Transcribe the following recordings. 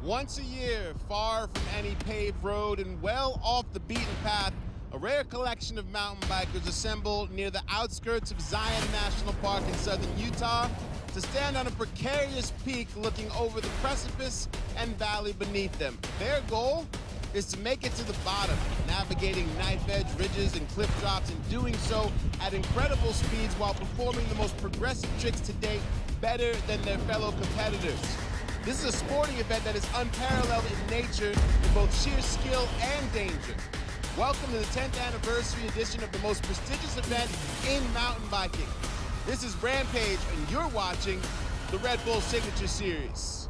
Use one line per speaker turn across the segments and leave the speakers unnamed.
Once a year, far from any paved road and well off the beaten path, a rare collection of mountain bikers assemble near the outskirts of Zion National Park in southern Utah to stand on a precarious peak looking over the precipice and valley beneath them. Their goal is to make it to the bottom, navigating knife-edge ridges and cliff drops and doing so at incredible speeds while performing the most progressive tricks to date better than their fellow competitors. This is a sporting event that is unparalleled in nature in both sheer skill and danger. Welcome to the 10th anniversary edition of the most prestigious event in mountain biking. This is Rampage, and you're watching the Red Bull Signature Series.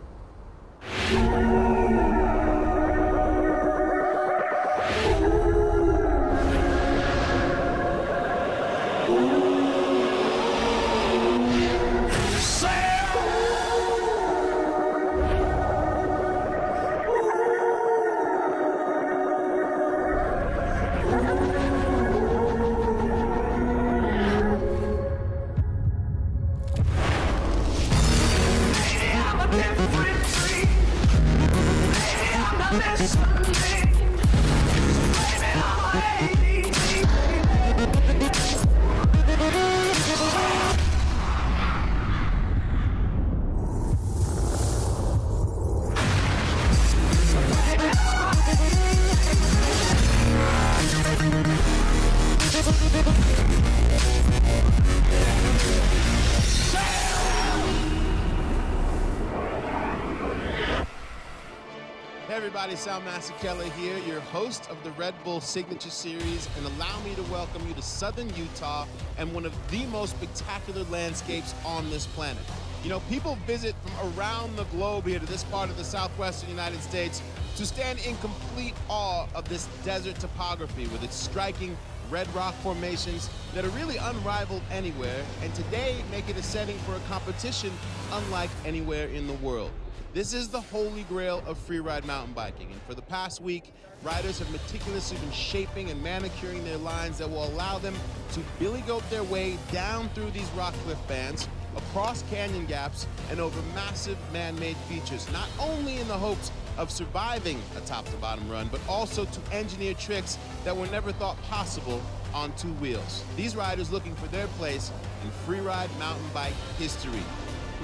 Hey everybody, Sal Masekela here, your host of the Red Bull Signature Series, and allow me to welcome you to southern Utah and one of the most spectacular landscapes on this planet. You know, people visit from around the globe here to this part of the southwestern United States to stand in complete awe of this desert topography with its striking red rock formations that are really unrivaled anywhere, and today make it a setting for a competition unlike anywhere in the world. This is the holy grail of freeride mountain biking, and for the past week, riders have meticulously been shaping and manicuring their lines that will allow them to billy goat their way down through these rock cliff bands, across canyon gaps, and over massive man-made features, not only in the hopes of surviving a top-to-bottom run, but also to engineer tricks that were never thought possible on two wheels. These riders looking for their place in freeride mountain bike history.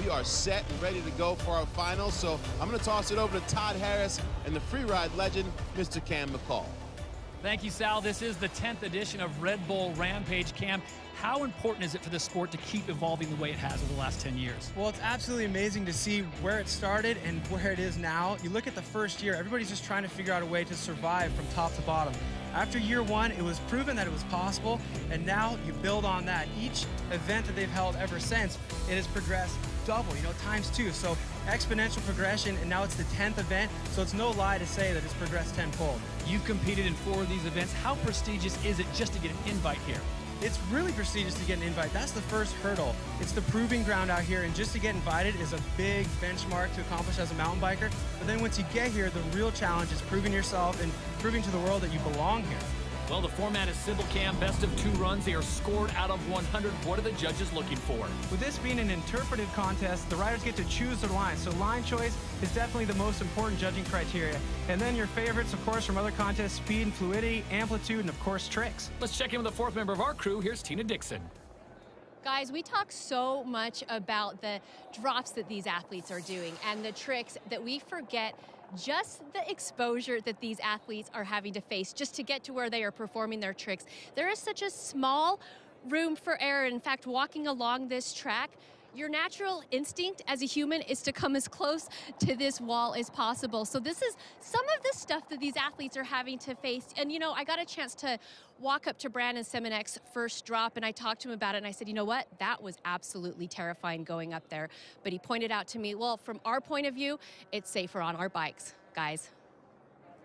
We are set and ready to go for our finals, so I'm going to toss it over to Todd Harris and the freeride legend, Mr. Cam McCall.
Thank you, Sal. This is the 10th edition of Red Bull Rampage. Cam, how important is it for the sport to keep evolving the way it has over the last 10 years?
Well, it's absolutely amazing to see where it started and where it is now. You look at the first year, everybody's just trying to figure out a way to survive from top to bottom. After year one, it was proven that it was possible, and now you build on that. Each event that they've held ever since, it has progressed double, times two. So exponential progression, and now it's the 10th event, so it's no lie to say that it's progressed tenfold.
You've competed in 4 of these events. How prestigious is it just to get an invite here?
It's really prestigious to get an invite. That's the first hurdle. It's the proving ground out here, and just to get invited is a big benchmark to accomplish as a mountain biker. But then once you get here, the real challenge is proving yourself and proving to the world that you belong here.
Well, the format is simple, Cam. Best of 2 runs. They are scored out of 100. What are the judges looking for?
With this being an interpretive contest, the riders get to choose their line. So line choice is definitely the most important judging criteria. And then your favorites, of course, from other contests, speed and fluidity, amplitude, and of course, tricks.
Let's check in with the 4th member of our crew. Here's Tina Dixon.
Guys, we talk so much about the drops that these athletes are doing and the tricks that we forget just the exposure that these athletes are having to face just to get to where they are performing their tricks. There is such a small room for error. In fact, walking along this track, your natural instinct as a human is to come as close to this wall as possible. So this is some of the stuff that these athletes are having to face. And I got a chance to walk up to Brandon Semenek's first drop, and I talked to him about it, and I said, you know what? That was absolutely terrifying going up there. But he pointed out to me, well, from our point of view, it's safer on our bikes, guys.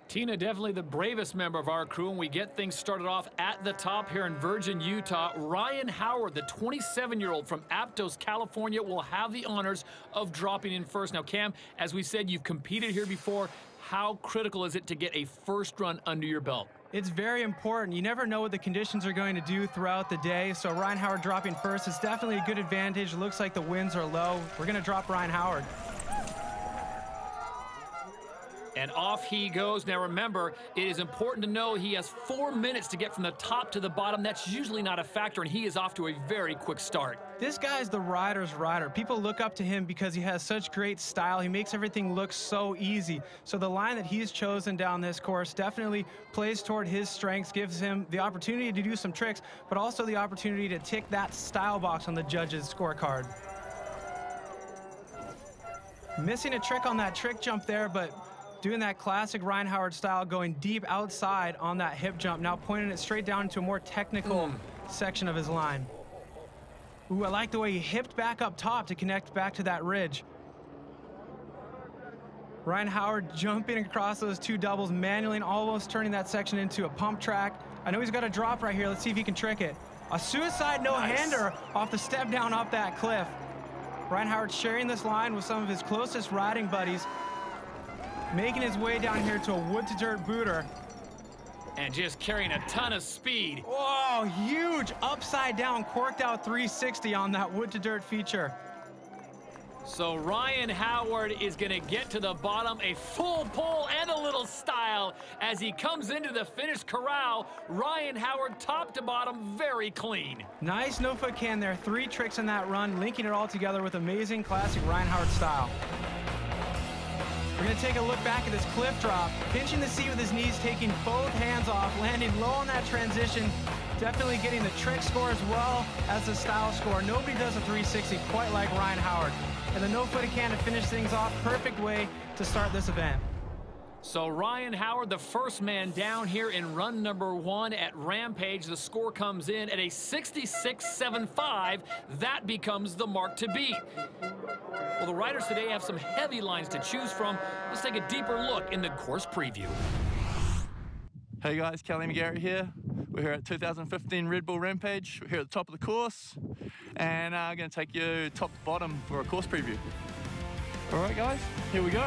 Tina, definitely the bravest member of our crew, and we get things started off at the top here in Virgin, Utah. Ryan Howard, the 27-year-old from Aptos, California, will have the honors of dropping in first. Now, Cam, as we said, you've competed here before. How critical is it to get a first run under your belt?
It's very important. You never know what the conditions are going to do throughout the day, so Ryan Howard dropping first is definitely a good advantage. It looks like the winds are low. We're going to drop Ryan Howard.
And off he goes. Now remember, it is important to know he has 4 minutes to get from the top to the bottom. That's usually not a factor, and he is off to a very quick start.
This guy's the rider's rider. People look up to him because he has such great style. He makes everything look so easy. So the line that he's chosen down this course definitely plays toward his strengths, gives him the opportunity to do some tricks, but also the opportunity to tick that style box on the judges' scorecard. Missing a trick on that trick jump there, but doing that classic Ryan Howard style, going deep outside on that hip jump, now pointing it straight down into a more technical section of his line. Ooh, I like the way he hipped back up top to connect back to that ridge. Ryan Howard jumping across those two doubles manually and almost turning that section into a pump track. I know he's got a drop right here. Let's see if he can trick it. A suicide no-hander off the step down off that cliff. Ryan Howard sharing this line with some of his closest riding buddies, making his way down here to a wood-to-dirt booter.
And just carrying a ton of speed.
Whoa, huge upside-down corked-out 360 on that wood-to-dirt feature.
So Ryan Howard is going to get to the bottom, a full pull and a little style as he comes into the finish corral. Ryan Howard top to bottom, very clean.
Nice no-foot can there. 3 tricks in that run, linking it all together with amazing classic Ryan Howard style. We're going to take a look back at this cliff drop, pinching the seat with his knees, taking both hands off, landing low on that transition, definitely getting the trick score as well as the style score. Nobody does a 360 quite like Ryan Howard. And the no-footed can to finish things off, perfect way to start this event.
So Ryan Howard, the first man down here in run number 1 at Rampage. The score comes in at a 66.75. That becomes the mark to beat. Well, the riders today have some heavy lines to choose from. Let's take a deeper look in the course preview.
Hey guys, Kelly McGarry here. We're here at 2015 Red Bull Rampage. We're here at the top of the course, and I'm going to take you top to bottom for a course preview. All right guys, here we go.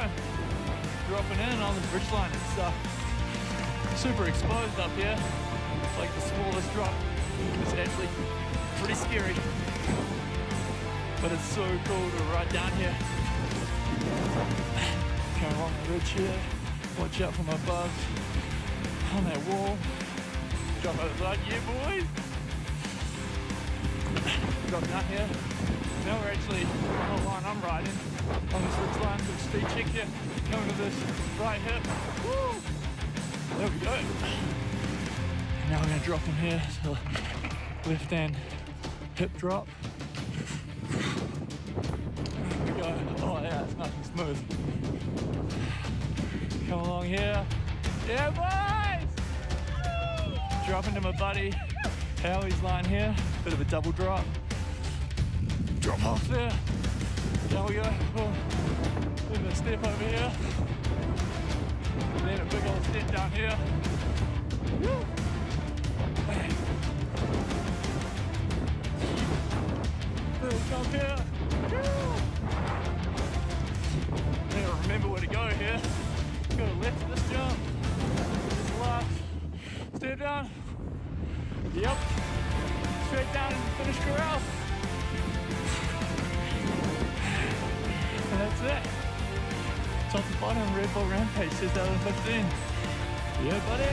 Dropping in on the bridge line. It's super exposed up here. It's like the smallest drop. It's actually pretty scary, but it's so cool to ride down here. Come along the ridge here. Watch out for my bugs on that wall. Drop over the side, yeah boys! Drop down here. Now we're actually on the line I'm riding on this ridge line with speed check here. Coming to this right hip. Woo! There we go. Now we're gonna drop in here. So left hand hip drop. There we go. Oh yeah, it's nice and smooth. Come along here. Yeah boys! Drop into my buddy Howie's line here. Bit of a double drop. Drop off there. There we go. Oh, bit of a step over here. And then a big old step down here. Woo. Little jump here. Woo. Now remember where to go here. Go left this jump. This last. Step down. Yep. Straight down and finish corral. And that's it. Top to bottom, Red Bull Rampage 2015. Yeah, buddy.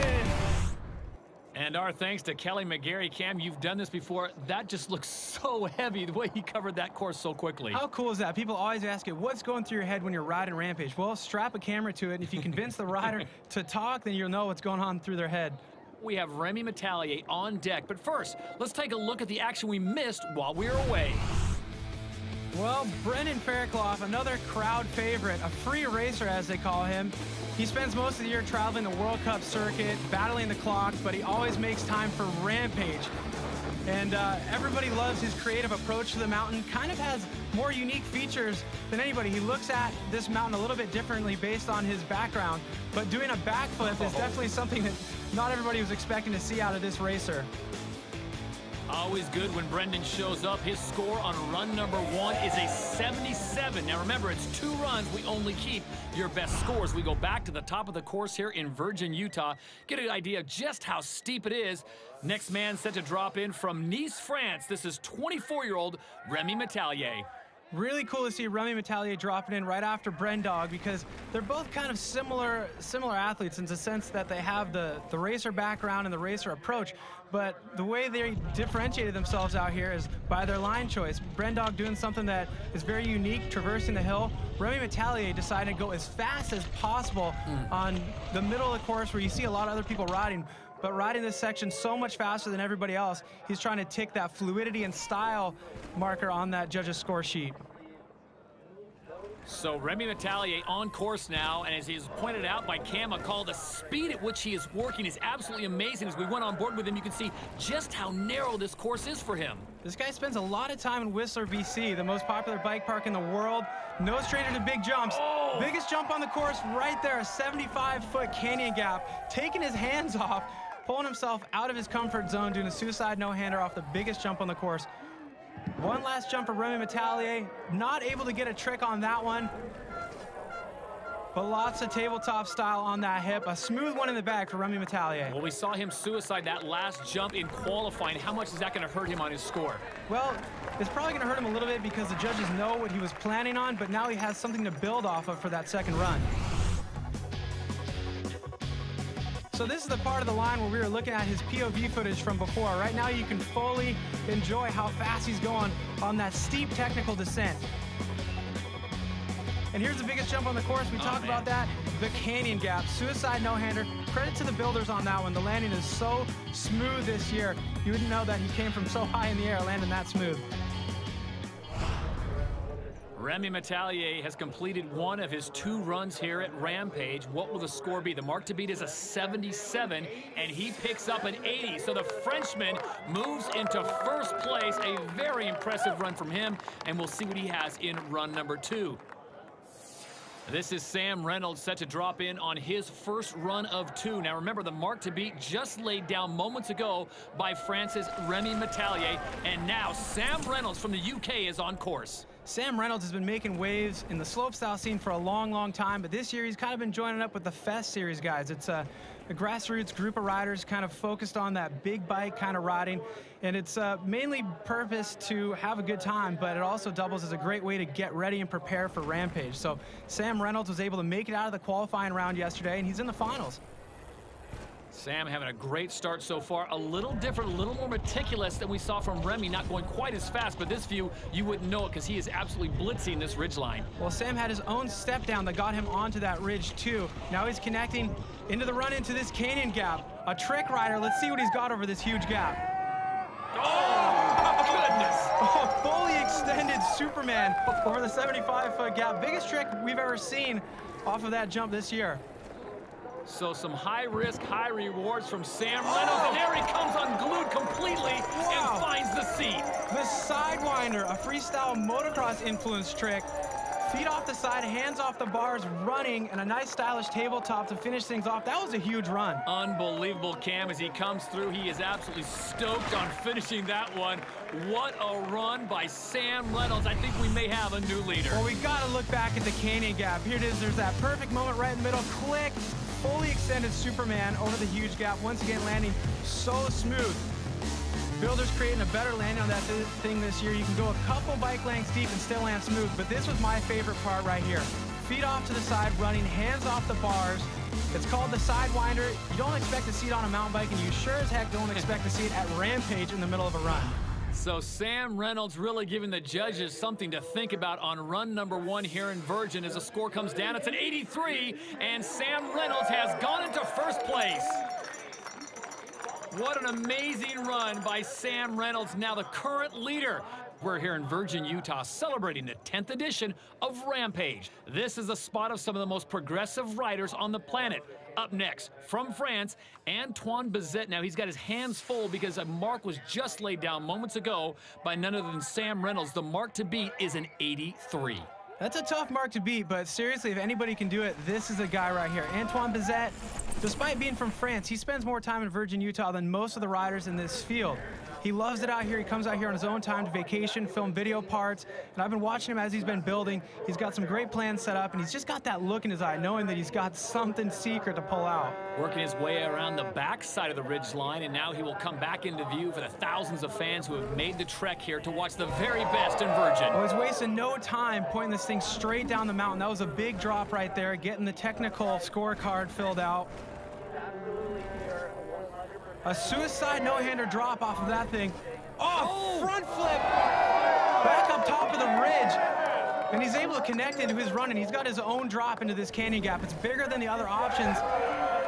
And our thanks to Kelly McGarry. Cam, you've done this before. That just looks so heavy, the way he covered that course so quickly.
How cool is that? People always ask you, what's going through your head when you're riding Rampage? Well, strap a camera to it, and if you convince the rider to talk, then you'll know what's going on through their head.
We have Remy Metallier on deck. But first, let's take a look at the action we missed while we were away.
Well, Brendan Fairclough, another crowd favorite, a free racer as they call him. He spends most of the year traveling the World Cup circuit, battling the clocks, but he always makes time for Rampage. And everybody loves his creative approach to the mountain. Kind of has more unique features than anybody. He looks at this mountain a little bit differently based on his background, but doing a backflip is definitely something that not everybody was expecting to see out of this racer.
Always good when Brendan shows up. His score on run number 1 is a 77. Now remember, it's 2 runs. We only keep your best scores. We go back to the top of the course here in Virgin, Utah. Get an idea of just how steep it is. Next man set to drop in from Nice, France. This is 24-year-old Remy Metallier.
Really cool to see Remy Metallier dropping in right after Brendog, because they're both kind of similar athletes in the sense that they have the racer background and the racer approach, but the way they differentiated themselves out here is by their line choice. Brendog doing something that is very unique, traversing the hill. Remy Metallier decided to go as fast as possible on the middle of the course where you see a lot of other people riding, but riding this section so much faster than everybody else, he's trying to tick that fluidity and style marker on that judge's score sheet.
So Remy Metallier on course now, and as he's pointed out by Cam McCall, the speed at which he is working is absolutely amazing. As we went on board with him, you can see just how narrow this course is for him.
This guy spends a lot of time in Whistler, BC, the most popular bike park in the world. No stranger to big jumps.
Oh.
Biggest jump on the course right there, a 75-foot canyon gap. Taking his hands off, pulling himself out of his comfort zone, doing a suicide no-hander off the biggest jump on the course. One last jump for Remy Metallier. Not able to get a trick on that one, but lots of tabletop style on that hip. A smooth one in the bag for Remy Metallier.
Well, we saw him suicide that last jump in qualifying. How much is that going to hurt him on his score?
Well, it's probably going to hurt him a little bit because the judges know what he was planning on, but now he has something to build off of for that second run. So this is the part of the line where we were looking at his POV footage from before. Right now you can fully enjoy how fast he's going on that steep technical descent. And here's the biggest jump on the course. We talked about that, the canyon gap. Suicide no-hander. Credit to the builders on that one. The landing is so smooth this year. You wouldn't know that he came from so high in the air landing that smooth.
Remy Metallier has completed one of his 2 runs here at Rampage. What will the score be? The mark to beat is a 77, and he picks up an 80. So the Frenchman moves into first place. A very impressive run from him, and we'll see what he has in run number 2. This is Sam Reynolds set to drop in on his first run of 2. Now remember, the mark to beat just laid down moments ago by France's Remy Metallier, and now Sam Reynolds from the UK is on course.
Sam Reynolds has been making waves in the slopestyle scene for a long, long time, but this year he's kind of been joining up with the Fest Series guys. It's a grassroots group of riders kind of focused on that big bike kind of riding, and it's mainly purpose to have a good time, but it also doubles as a great way to get ready and prepare for Rampage. So Sam Reynolds was able to make it out of the qualifying round yesterday, and he's in the finals.
Sam having a great start so far. A little different, a little more meticulous than we saw from Remy, not going quite as fast, but this view, you wouldn't know it because he is absolutely blitzing this ridge line.
Well, Sam had his own step down that got him onto that ridge too. Now he's connecting into the run into this canyon gap. A trick rider, let's see what he's got over this huge gap.
Oh, goodness.
Oh, fully extended Superman over the 75-foot gap. Biggest trick we've ever seen off of that jump this year.
So some high risk, high rewards from Sam Reynolds, and there he comes unglued completely and finds the seat.
The Sidewinder, a freestyle motocross influence trick. Feet off the side, hands off the bars, running, and a nice stylish tabletop to finish things off. That was a huge run.
Unbelievable, Cam. As he comes through, he is absolutely stoked on finishing that one. What a run by Sam Reynolds. I think we may have a new leader.
Well, we got to look back at the canyon gap. Here it is. There's that perfect moment right in the middle. Click. Fully extended Superman over the huge gap. Once again, landing so smooth. Builders creating a better landing on that thing this year. You can go a couple bike lengths deep and still land smooth, but this was my favorite part right here. Feet off to the side, running, hands off the bars. It's called the Sidewinder. You don't expect to see it on a mountain bike, and you sure as heck don't expect to see it at Rampage in the middle of a run.
So Sam Reynolds really giving the judges something to think about on run number 1 here in Virgin. As the score comes down, it's an 83, and Sam Reynolds has gone into first place. What an amazing run by Sam Reynolds, now the current leader. We're here in Virgin, Utah, celebrating the 10th edition of Rampage. This is a spot of some of the most progressive riders on the planet. Up next, from France, Antoine Bezet. Now, he's got his hands full because a mark was just laid down moments ago by none other than Sam Reynolds. The mark to beat is an 83.
That's a tough mark to beat, but seriously, if anybody can do it, this is the guy right here. Antoine Bezet, despite being from France, he spends more time in Virgin, Utah than most of the riders in this field. He loves it out here. He comes out here on his own time to vacation, film video parts, and I've been watching him as he's been building. He's got some great plans set up, and he's just got that look in his eye, knowing that he's got something secret to pull out.
Working his way around the back side of the ridge line, and now he will come back into view for the thousands of fans who have made the trek here to watch the very best in Virgin.
Oh, he's wasting no time pointing this thing straight down the mountain. That was a big drop right there, getting the technical scorecard filled out. A suicide no-hander drop off of that thing. Oh, front flip! Back up top of the ridge. And he's able to connect into his run, and he's got his own drop into this canyon gap. It's bigger than the other options.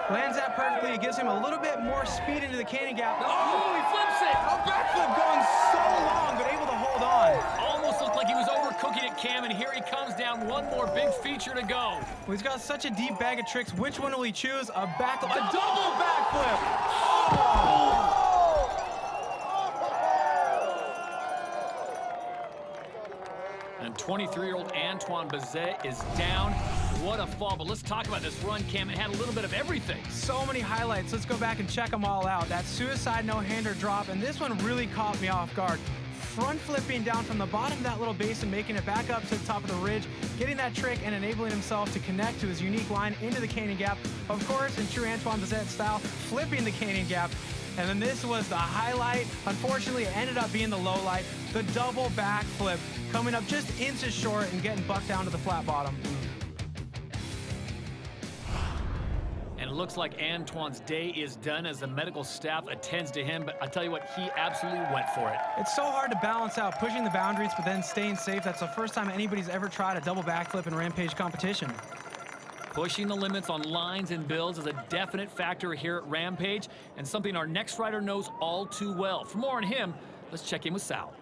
Lands that perfectly. It gives him a little bit more speed into the canyon gap.
Oh, he flips it!
A backflip going so long, but able to hold on.
Almost looked like he was overcooking it, Cam, and here he comes down. One more big feature to go.
Well, he's got such a deep bag of tricks. Which one will he choose? A double backflip! Oh!
And 23-year-old Antoine Bazet is down. What a fall, but let's talk about this run, Cam. It had a little bit of everything.
So many highlights. Let's go back and check them all out. That suicide no-hander drop, and this one really caught me off guard. Front flipping down from the bottom of that little basin, making it back up to the top of the ridge, getting that trick and enabling himself to connect to his unique line into the canyon gap. Of course, in true Antoine Bazet style, flipping the canyon gap. And then this was the highlight. Unfortunately, it ended up being the low light. The double backflip, coming up just inches short and getting bucked down to the flat bottom.
And it looks like Antoine's day is done as the medical staff attends to him, but I tell you what, he absolutely went for it.
It's so hard to balance out pushing the boundaries but then staying safe. That's the first time anybody's ever tried a double backflip in Rampage competition.
Pushing the limits on lines and builds is a definite factor here at Rampage, and something our next rider knows all too well. For more on him, let's check in with Sal.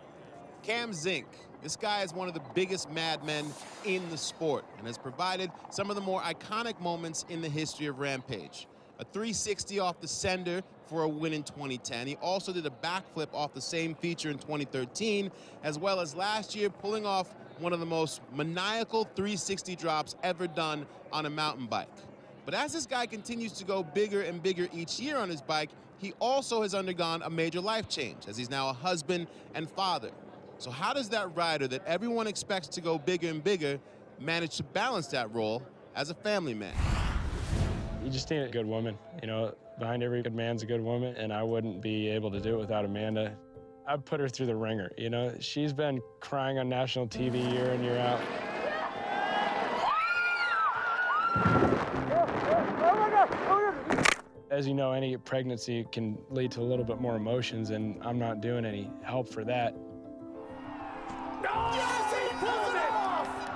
Cam Zink. This guy is one of the biggest madmen in the sport and has provided some of the more iconic moments in the history of Rampage. A 360 off the sender for a win in 2010. He also did a backflip off the same feature in 2013, as well as last year pulling off one of the most maniacal 360 drops ever done on a mountain bike. But as this guy continues to go bigger and bigger each year on his bike, he also has undergone a major life change, as he's now a husband and father. So how does that rider that everyone expects to go bigger and bigger manage to balance that role as a family man?
You just need a good woman. You know, behind every good man's a good woman, and I wouldn't be able to do it without Amanda. I'd put her through the ringer. You know, she's been crying on national TV year in, year out. As you know, any pregnancy can lead to a little bit more emotions, and I'm not doing any help for that.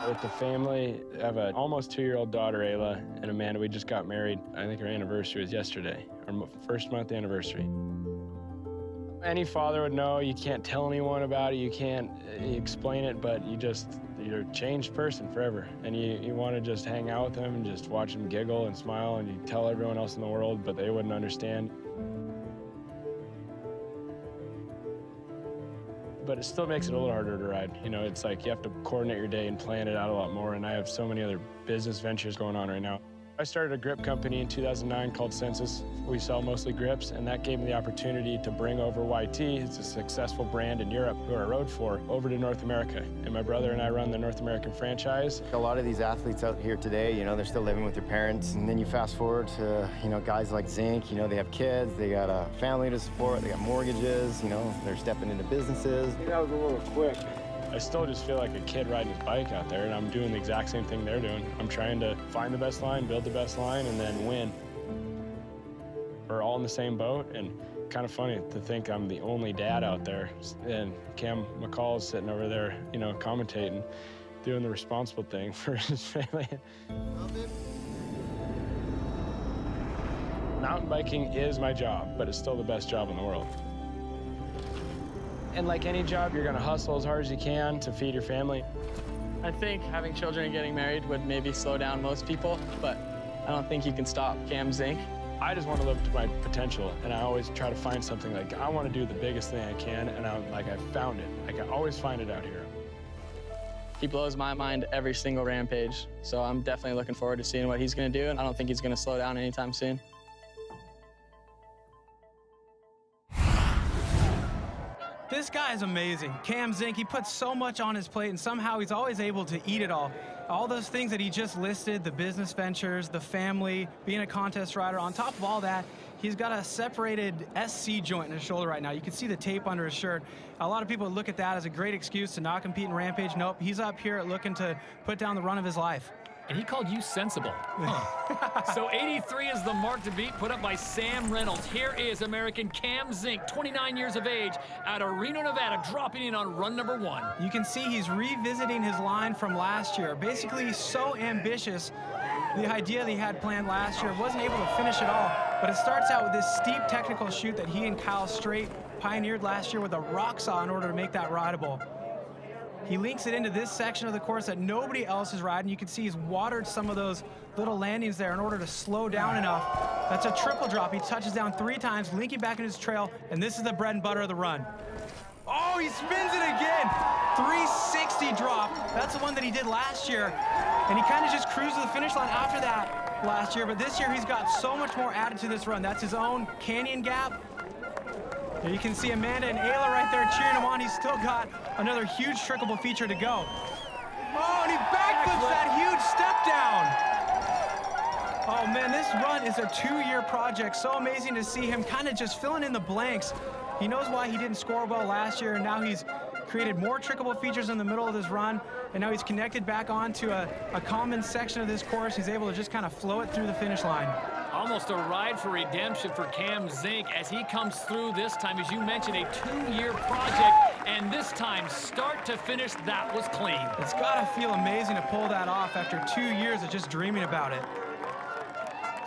With the family, I have an almost 2-year-old daughter, Ayla, and Amanda. We just got married. I think our anniversary was yesterday, our first month anniversary. Any father would know you can't tell anyone about it, you can't explain it, but you're a changed person forever. And you want to just hang out with them and just watch them giggle and smile, and you tell everyone else in the world, but they wouldn't understand. But it still makes it a little harder to ride. You know, it's like you have to coordinate your day and plan it out a lot more, and I have so many other business ventures going on right now. I started a grip company in 2009 called Census. We sell mostly grips, and that gave me the opportunity to bring over YT, it's a successful brand in Europe, who I rode for, over to North America. And my brother and I run the North American franchise.
A lot of these athletes out here today, you know, they're still living with their parents, and then you fast forward to, you know, guys like Zink, you know, they have kids, they got a family to support, they got mortgages, you know, they're stepping into businesses.
That was a little quick. I still just feel like a kid riding his bike out there, and I'm doing the exact same thing they're doing. I'm trying to find the best line, build the best line, and then win. We're all in the same boat, and kind of funny to think I'm the only dad out there, and Cam McCall's sitting over there, you know, commentating, doing the responsible thing for his family. Mountain biking is my job, but it's still the best job in the world. And like any job, you're gonna hustle as hard as you can to feed your family.
I think having children and getting married would maybe slow down most people, but I don't think you can stop Cam Zink.
I just want to live up to my potential, and I always try to find something like, I want to do the biggest thing I can, and I found it. Like, I always find it out here.
He blows my mind every single Rampage, so I'm definitely looking forward to seeing what he's gonna do, and I don't think he's gonna slow down anytime soon.
This guy is amazing. Cam Zink, he puts so much on his plate, and somehow he's always able to eat it all. All those things that he just listed, the business ventures, the family, being a contest rider, on top of all that, he's got a separated SC joint in his shoulder right now. You can see the tape under his shirt. A lot of people look at that as a great excuse to not compete in Rampage. Nope, he's up here looking to put down the run of his life.
And he called you sensible. Huh. So 83 is the mark to beat, put up by Sam Reynolds. Here is American Cam Zink, 29 years of age, out of Reno, Nevada, dropping in on run number 1.
You can see he's revisiting his line from last year. Basically, he's so ambitious. The idea that he had planned last year, wasn't able to finish it all, but it starts out with this steep technical chute that he and Kyle Straight pioneered last year with a rock saw in order to make that rideable. He links it into this section of the course that nobody else is riding. You can see he's watered some of those little landings there in order to slow down enough. That's a triple drop. He touches down 3 times, linking back in his trail, and this is the bread and butter of the run. Oh, he spins it again. 360 drop. That's the one that he did last year. And he kind of just cruised to the finish line after that last year. But this year, he's got so much more added to this run. That's his own canyon gap. Here you can see Amanda and Ayla right there cheering him on. He's still got another huge trickable feature to go. Oh, and he backflips that huge step down. Oh, man, this run is a 2-year project. So amazing to see him kind of just filling in the blanks. He knows why he didn't score well last year, and now he's created more trickable features in the middle of this run, and now he's connected back onto a common section of this course. He's able to just kind of flow it through the finish line.
Almost a ride for redemption for Cam Zink as he comes through this time. As you mentioned, a 2-year project, and this time, start to finish, that was clean.
It's got to feel amazing to pull that off after 2 years of just dreaming about it.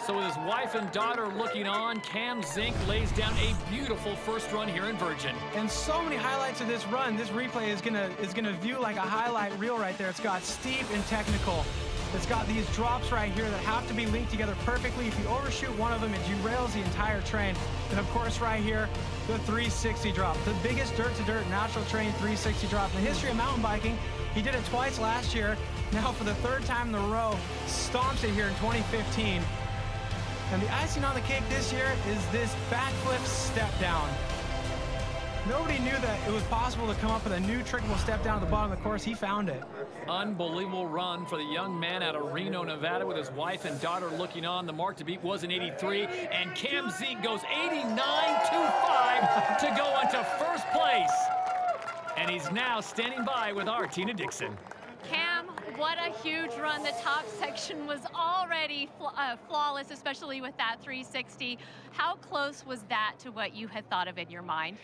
So with his wife and daughter looking on, Cam Zink lays down a beautiful first run here in Virgin.
And so many highlights of this run. This replay is gonna view like a highlight reel right there. It's got steep and technical. It's got these drops right here that have to be linked together perfectly. If you overshoot one of them, it derails the entire train. And of course, right here, the 360 drop, the biggest dirt-to-dirt natural terrain 360 drop in the history of mountain biking. He did it twice last year. Now for the 3rd time in a row, stomps it here in 2015. And the icing on the cake this year is this backflip step down. Nobody knew that it was possible to come up with a new trickable step down at the bottom of the course. He found it.
Unbelievable run for the young man out of Reno, Nevada, with his wife and daughter looking on. The mark to beat was an 83, and Cam Zink goes 89.25 to go into first place. And he's now standing by with our Tina Dixon.
Cam, what a huge run. The top section was already flawless, especially with that 360. How close was that to what you had thought of in your mind?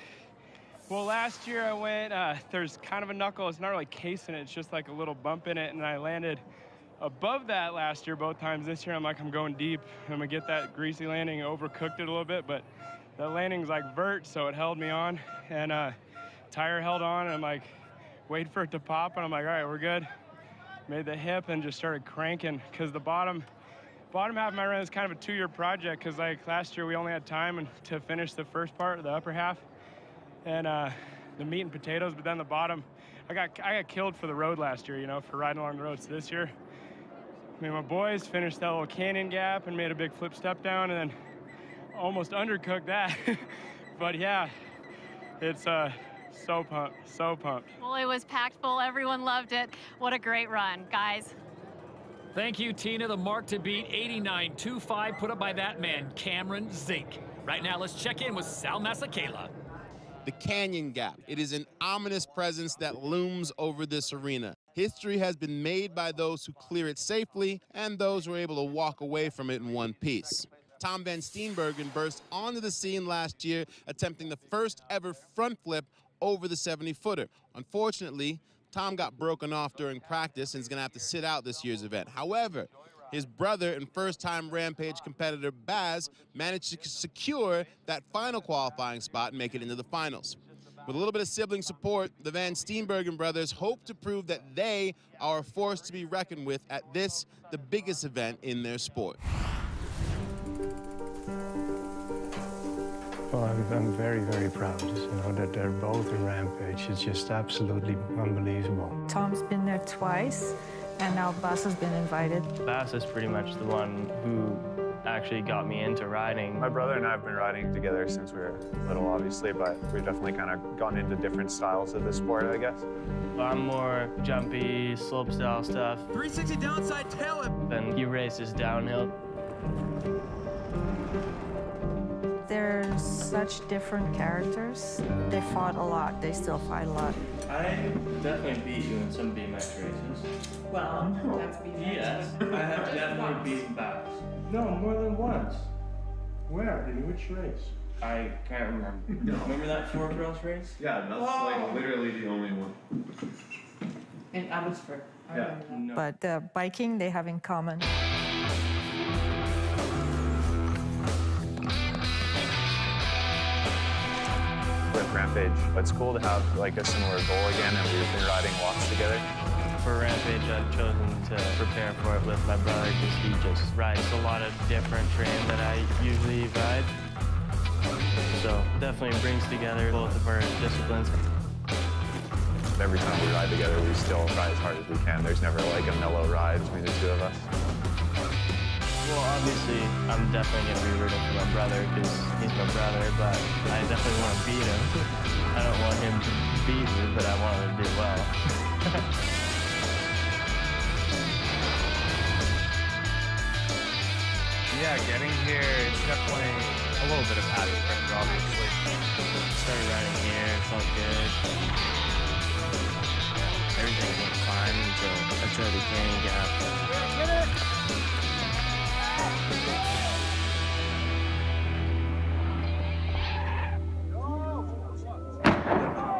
Well, last year I went, there's kind of a knuckle. It's not really casing it. It's just like a little bump in it, and I landed above that last year both times. This year I'm like, I'm going deep. I'm gonna get that greasy landing. Overcooked it a little bit, but the landing's like vert, so it held me on, and tire held on, and I'm like, wait for it to pop, and I'm like, all right, we're good. Made the hip and just started cranking, because the bottom half of my run is kind of a 2-year project, because like last year we only had time to finish the first part, the upper half, and the meat and potatoes, but then the bottom, I got killed for the road last year, you know, for riding along the road. So this year, me and my boys finished that little canyon gap and made a big flip step down, and then almost undercooked that. But yeah, it's so pumped, so pumped.
Well, it was packed full. Everyone loved it. What a great run, guys.
Thank you, Tina. The mark to beat, 89.25, put up by that man, Cameron Zink. Right now, let's check in with Sal Masekela.
The Canyon Gap. It is an ominous presence that looms over this arena. History has been made by those who clear it safely and those who are able to walk away from it in one piece. Tom Van Steenbergen burst onto the scene last year, attempting the first ever front flip over the 70-footer. Unfortunately, Tom got broken off during practice and is going to have to sit out this year's event. However, his brother and first-time Rampage competitor Baz managed to secure that final qualifying spot and make it into the finals. With a little bit of sibling support, the Van Steenbergen brothers hope to prove that they are a force to be reckoned with at this, the biggest event in their sport.
Well, I'm very, very proud, you know, that they're both in Rampage. It's just absolutely unbelievable.
Tom's been there twice, and now Bas has been invited.
Bas is pretty much the one who
actually got me into riding.
My brother and I have been riding together since we were little, obviously, but we've definitely kind of gotten into different styles of the sport, I guess.
I'm more jumpy, slopestyle stuff.
360 downside tail whip.
And he races downhill.
They're such different characters. They fought a lot. They still fight a lot.
I definitely beat you in some BMX races.
Well, that's BMX.
Yes, I have definitely beaten Bass.
No, more than once. Where? In which race?
I can't remember. Remember that 4-cross race?
Yeah, that's like literally the only one.
In Abbotsford.
Yeah.
No.
But biking, they have in common.
With Rampage, it's cool to have like a similar goal again, and we've been riding lots together.
For Rampage, I've chosen to prepare for it with my brother because he just rides a lot of different terrain that I usually ride. So definitely brings together both of our disciplines.
Every time we ride together, we still try as hard as we can. There's never like a mellow ride between the two of us.
Well, obviously, I'm definitely going to be rooting for my brother because he's my brother, but I definitely want to beat him. I don't want him to beat me, but I want him to do well.
Yeah, getting here, it's definitely a little bit of added pressure, obviously.
Started riding here, felt good. Everything went fine until I tried the canyon gap.
Get it!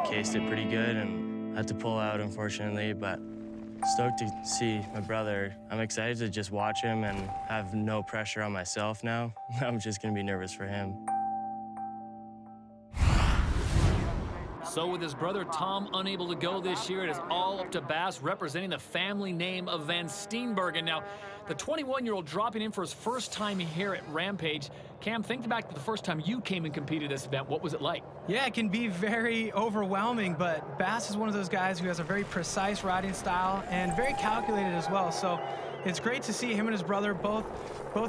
Cased it pretty good and had to pull out, unfortunately, but stoked to see my brother. I'm excited to just watch him and have no pressure on myself now. I'm just gonna be nervous for him.
So with his brother Tom unable to go this year, it is all up to Bass representing the family name of Van Steenbergen. Now, the 21-year-old dropping in for his first time here at Rampage. Cam, think back to the first time you came and competed this event. What was it like?
Yeah, it can be very overwhelming, but Bass is one of those guys who has a very precise riding style and very calculated as well. So it's great to see him and his brother both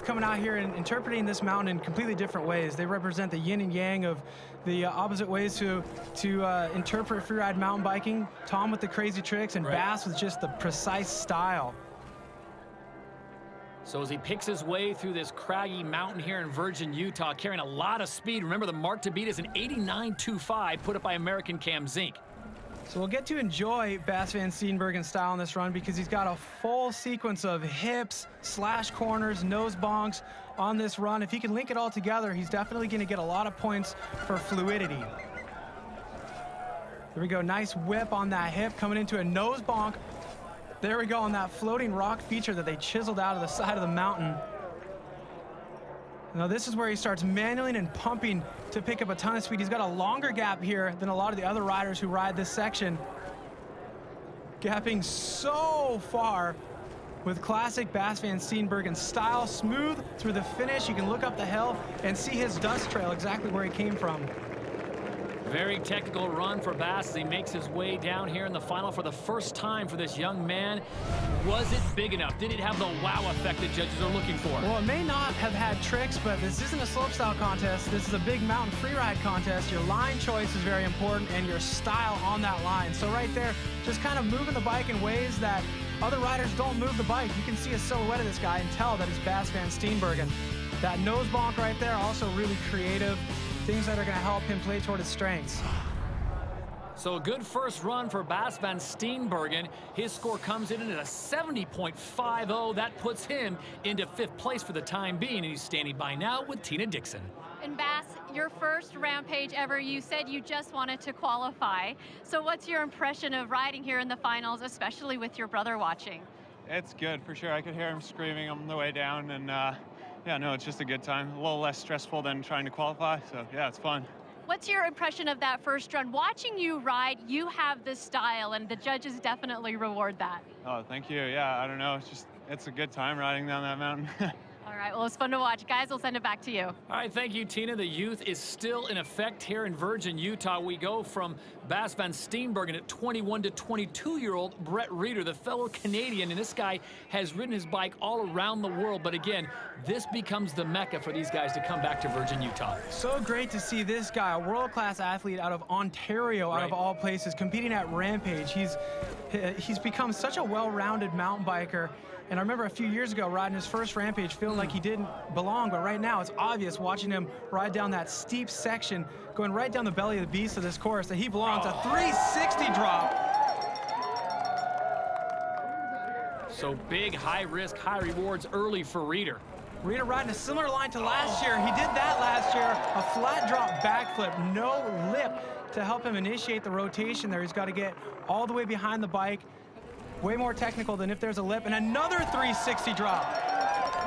coming out here and interpreting this mountain in completely different ways. They represent the yin and yang of the opposite ways to interpret freeride mountain biking. Tom with the crazy tricks and Bass with just the precise style.
So as he picks his way through this craggy mountain here in Virgin, Utah, carrying a lot of speed. Remember, the mark to beat is an 89.25 put up by American Cam Zink.
So we'll get to enjoy Bass Van Steenbergen's style on this run because he's got a full sequence of hips, slash corners, nose bonks on this run. If he can link it all together, he's definitely going to get a lot of points for fluidity. There we go, nice whip on that hip, coming into a nose bonk. There we go on that floating rock feature that they chiseled out of the side of the mountain. Now this is where he starts manualing and pumping to pick up a ton of speed. He's got a longer gap here than a lot of the other riders who ride this section. Gapping so far with classic Bass Van Steenbergen style, smooth through the finish. You can look up the hill and see his dust trail exactly where he came from.
Very technical run for Bass as he makes his way down here in the final for the first time for this young man. Was it big enough? Did it have the wow effect that judges are looking for?
Well, it may not have had tricks, but this isn't a slopestyle contest. This is a big mountain freeride contest. Your line choice is very important and your style on that line. So right there, just kind of moving the bike in ways that other riders don't move the bike. You can see a silhouette of this guy and tell that it's Bass Van Steenbergen. That nose bonk right there, also really creative. Things that are going to help him play toward his strengths.
So a good first run for Bass Van Steenbergen. His score comes in at a 70.50. That puts him into 5th place for the time being, and he's standing by now with Tina Dixon.
And Bass, your first Rampage ever, you said you just wanted to qualify. So what's your impression of riding here in the finals, especially with your brother watching?
It's good, for sure. I could hear him screaming on the way down, and yeah, no, it's just a good time. A little less stressful than trying to qualify, so yeah, it's fun.
What's your impression of that first run? Watching you ride, you have the style, and the judges definitely reward that.
Oh, thank you. Yeah, I don't know. It's a good time riding down that mountain.
All All right, well, it was fun to watch. Guys, we'll send it back to you.
All right, thank you, Tina. The youth is still in effect here in Virgin, Utah. We go from Bas van Steenbergen at 21 to 22-year-old Brett Reeder, the fellow Canadian. And this guy has ridden his bike all around the world. But again, this becomes the mecca for these guys to come back to Virgin, Utah.
So great to see this guy, a world-class athlete out of Ontario, out of all places, competing at Rampage. He's become such a well-rounded mountain biker. And I remember a few years ago riding his first Rampage, feeling like he didn't belong, but right now it's obvious watching him ride down that steep section, going right down the belly of the beast of this course, that he belongs. A 360 drop.
So big, high risk, high rewards early for Reeder.
Reeder riding a similar line to last year. He did that last year, a flat drop backflip, no lip to help him initiate the rotation there. He's got to get all the way behind the bike. Way more technical than if there's a lip, and another 360 drop.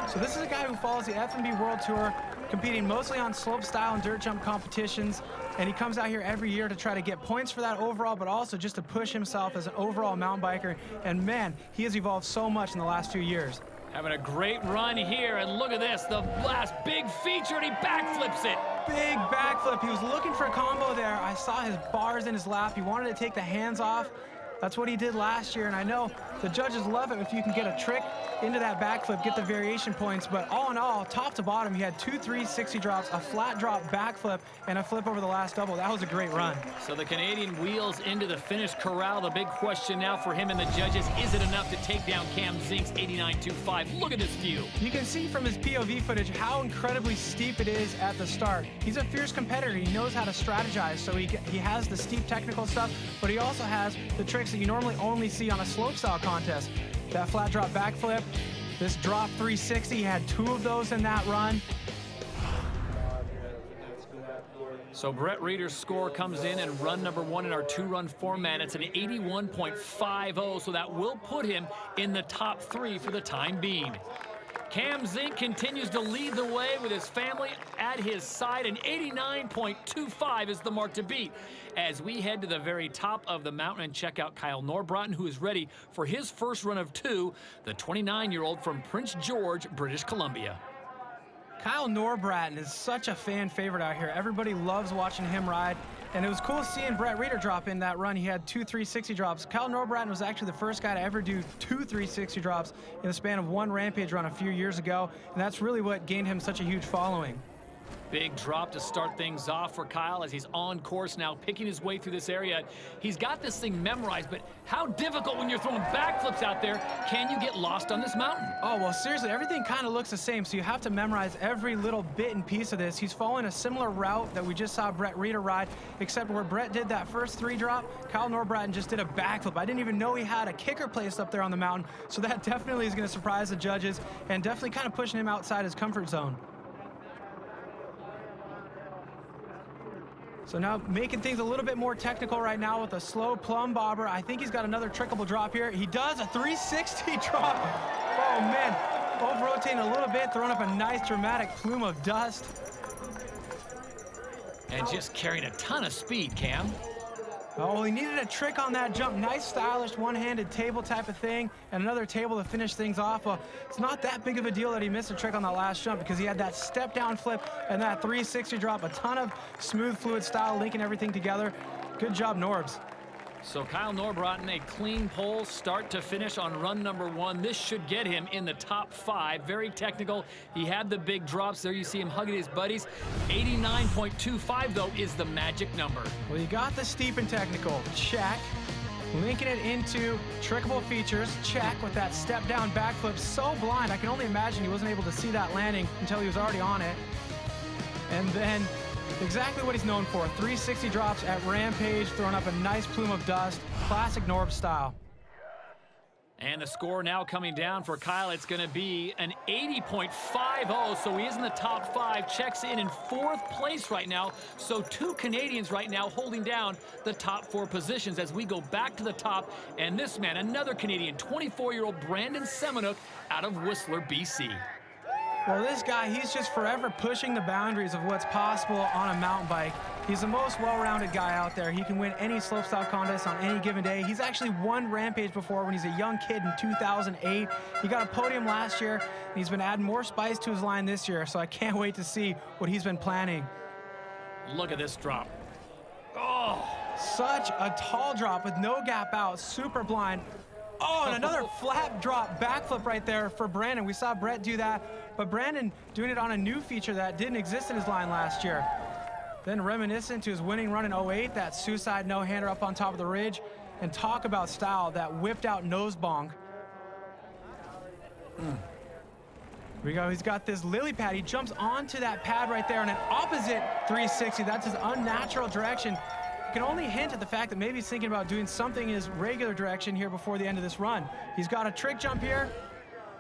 So this is a guy who follows the FMB World Tour, competing mostly on slope style and dirt jump competitions, and he comes out here every year to try to get points for that overall, but also just to push himself as an overall mountain biker. And man, he has evolved so much in the last few years.
Having a great run here, and look at this, the last big feature, and he backflips it.
Big backflip. He was looking for a combo there. I saw his bars in his lap. He wanted to take the hands off. That's what he did last year, and I know the judges love it if you can get a trick into that backflip, get the variation points, but all in all, top to bottom, he had 2 360 drops, a flat drop backflip, and a flip over the last double. That was a great run.
So the Canadian wheels into the finish corral. The big question now for him and the judges, is it enough to take down Cam Zink's 89.25? Look at this view.
You can see from his POV footage how incredibly steep it is at the start. He's a fierce competitor. He knows how to strategize, so he has the steep technical stuff, but he also has the tricks that you normally only see on a slopestyle contest. That flat drop backflip, this drop 360, he had 2 of those in that run.
So Brett Reeder's score comes in and run number 1 in our 2-run format. It's an 81.50, so that will put him in the top 3 for the time being. Cam Zink continues to lead the way with his family at his side, and 89.25 is the mark to beat. As we head to the very top of the mountain and check out Kyle Norbraten, who is ready for his first run of 2, the 29-year-old from Prince George, British Columbia.
Kyle Norbraten is such a fan favorite out here. Everybody loves watching him ride. And it was cool seeing Brett Reeder drop in that run. He had 2 360 drops. Kyle Norbraten was actually the first guy to ever do 2 360 drops in the span of 1 Rampage run a few years ago. And that's really what gained him such a huge following.
Big drop to start things off for Kyle as he's on course now, picking his way through this area. He's got this thing memorized, but how difficult when you're throwing backflips out there, can you get lost on this mountain?
Oh, well, seriously, everything kind of looks the same, so you have to memorize every little bit and piece of this. He's following a similar route that we just saw Brett Reeder ride, except where Brett did that first 3 drop, Kyle Norbraten just did a backflip. I didn't even know he had a kicker placed up there on the mountain, so that definitely is going to surprise the judges and definitely kind of pushing him outside his comfort zone. So now making things a little bit more technical right now with a slow plumb bobber. I think he's got another trickable drop here. He does, a 360 drop. Oh man, both rotating a little bit, throwing up a nice dramatic plume of dust.
And just carrying a ton of speed, Cam.
Oh, he needed a trick on that jump. Nice, stylish, one-handed table type of thing, and another table to finish things off. Well, it's not that big of a deal that he missed a trick on that last jump because he had that step-down flip and that 360 drop, a ton of smooth, fluid style, linking everything together. Good job, Norbs.
So Kyle Norbraten, a clean pole start to finish on run number 1. This should get him in the top 5. Very technical. He had the big drops there. You see him hugging his buddies. 89.25, though, is the magic number.
Well, you got the steep and technical. Check. Linking it into trickable features. Check with that step-down backflip. So blind, I can only imagine he wasn't able to see that landing until he was already on it. And then exactly what he's known for, 360 drops at Rampage, throwing up a nice plume of dust, classic Norb style.
And the score now coming down for Kyle, it's going to be an 80.50, so he is in the top 5, checks in 4th place right now. So 2 Canadians right now holding down the top 4 positions as we go back to the top. And this man, another Canadian, 24-year-old Brandon Seminook out of Whistler, BC.
Well, this guy, he's just forever pushing the boundaries of what's possible on a mountain bike. He's the most well-rounded guy out there. He can win any slopestyle contest on any given day. He's actually won Rampage before when he's a young kid in 2008. He got a podium last year, and he's been adding more spice to his line this year, so I can't wait to see what he's been planning.
Look at this drop. Oh!
Such a tall drop with no gap out, super blind. Oh, and another flat drop backflip right there for Brandon. We saw Brett do that, but Brandon doing it on a new feature that didn't exist in his line last year. Then reminiscent to his winning run in 08, that suicide no-hander up on top of the ridge, and talk about style, that whipped out nose bonk. Here we go, he's got this lily pad. He jumps onto that pad right there in an opposite 360. That's his unnatural direction. You can only hint at the fact that maybe he's thinking about doing something in his regular direction here before the end of this run. He's got a trick jump here.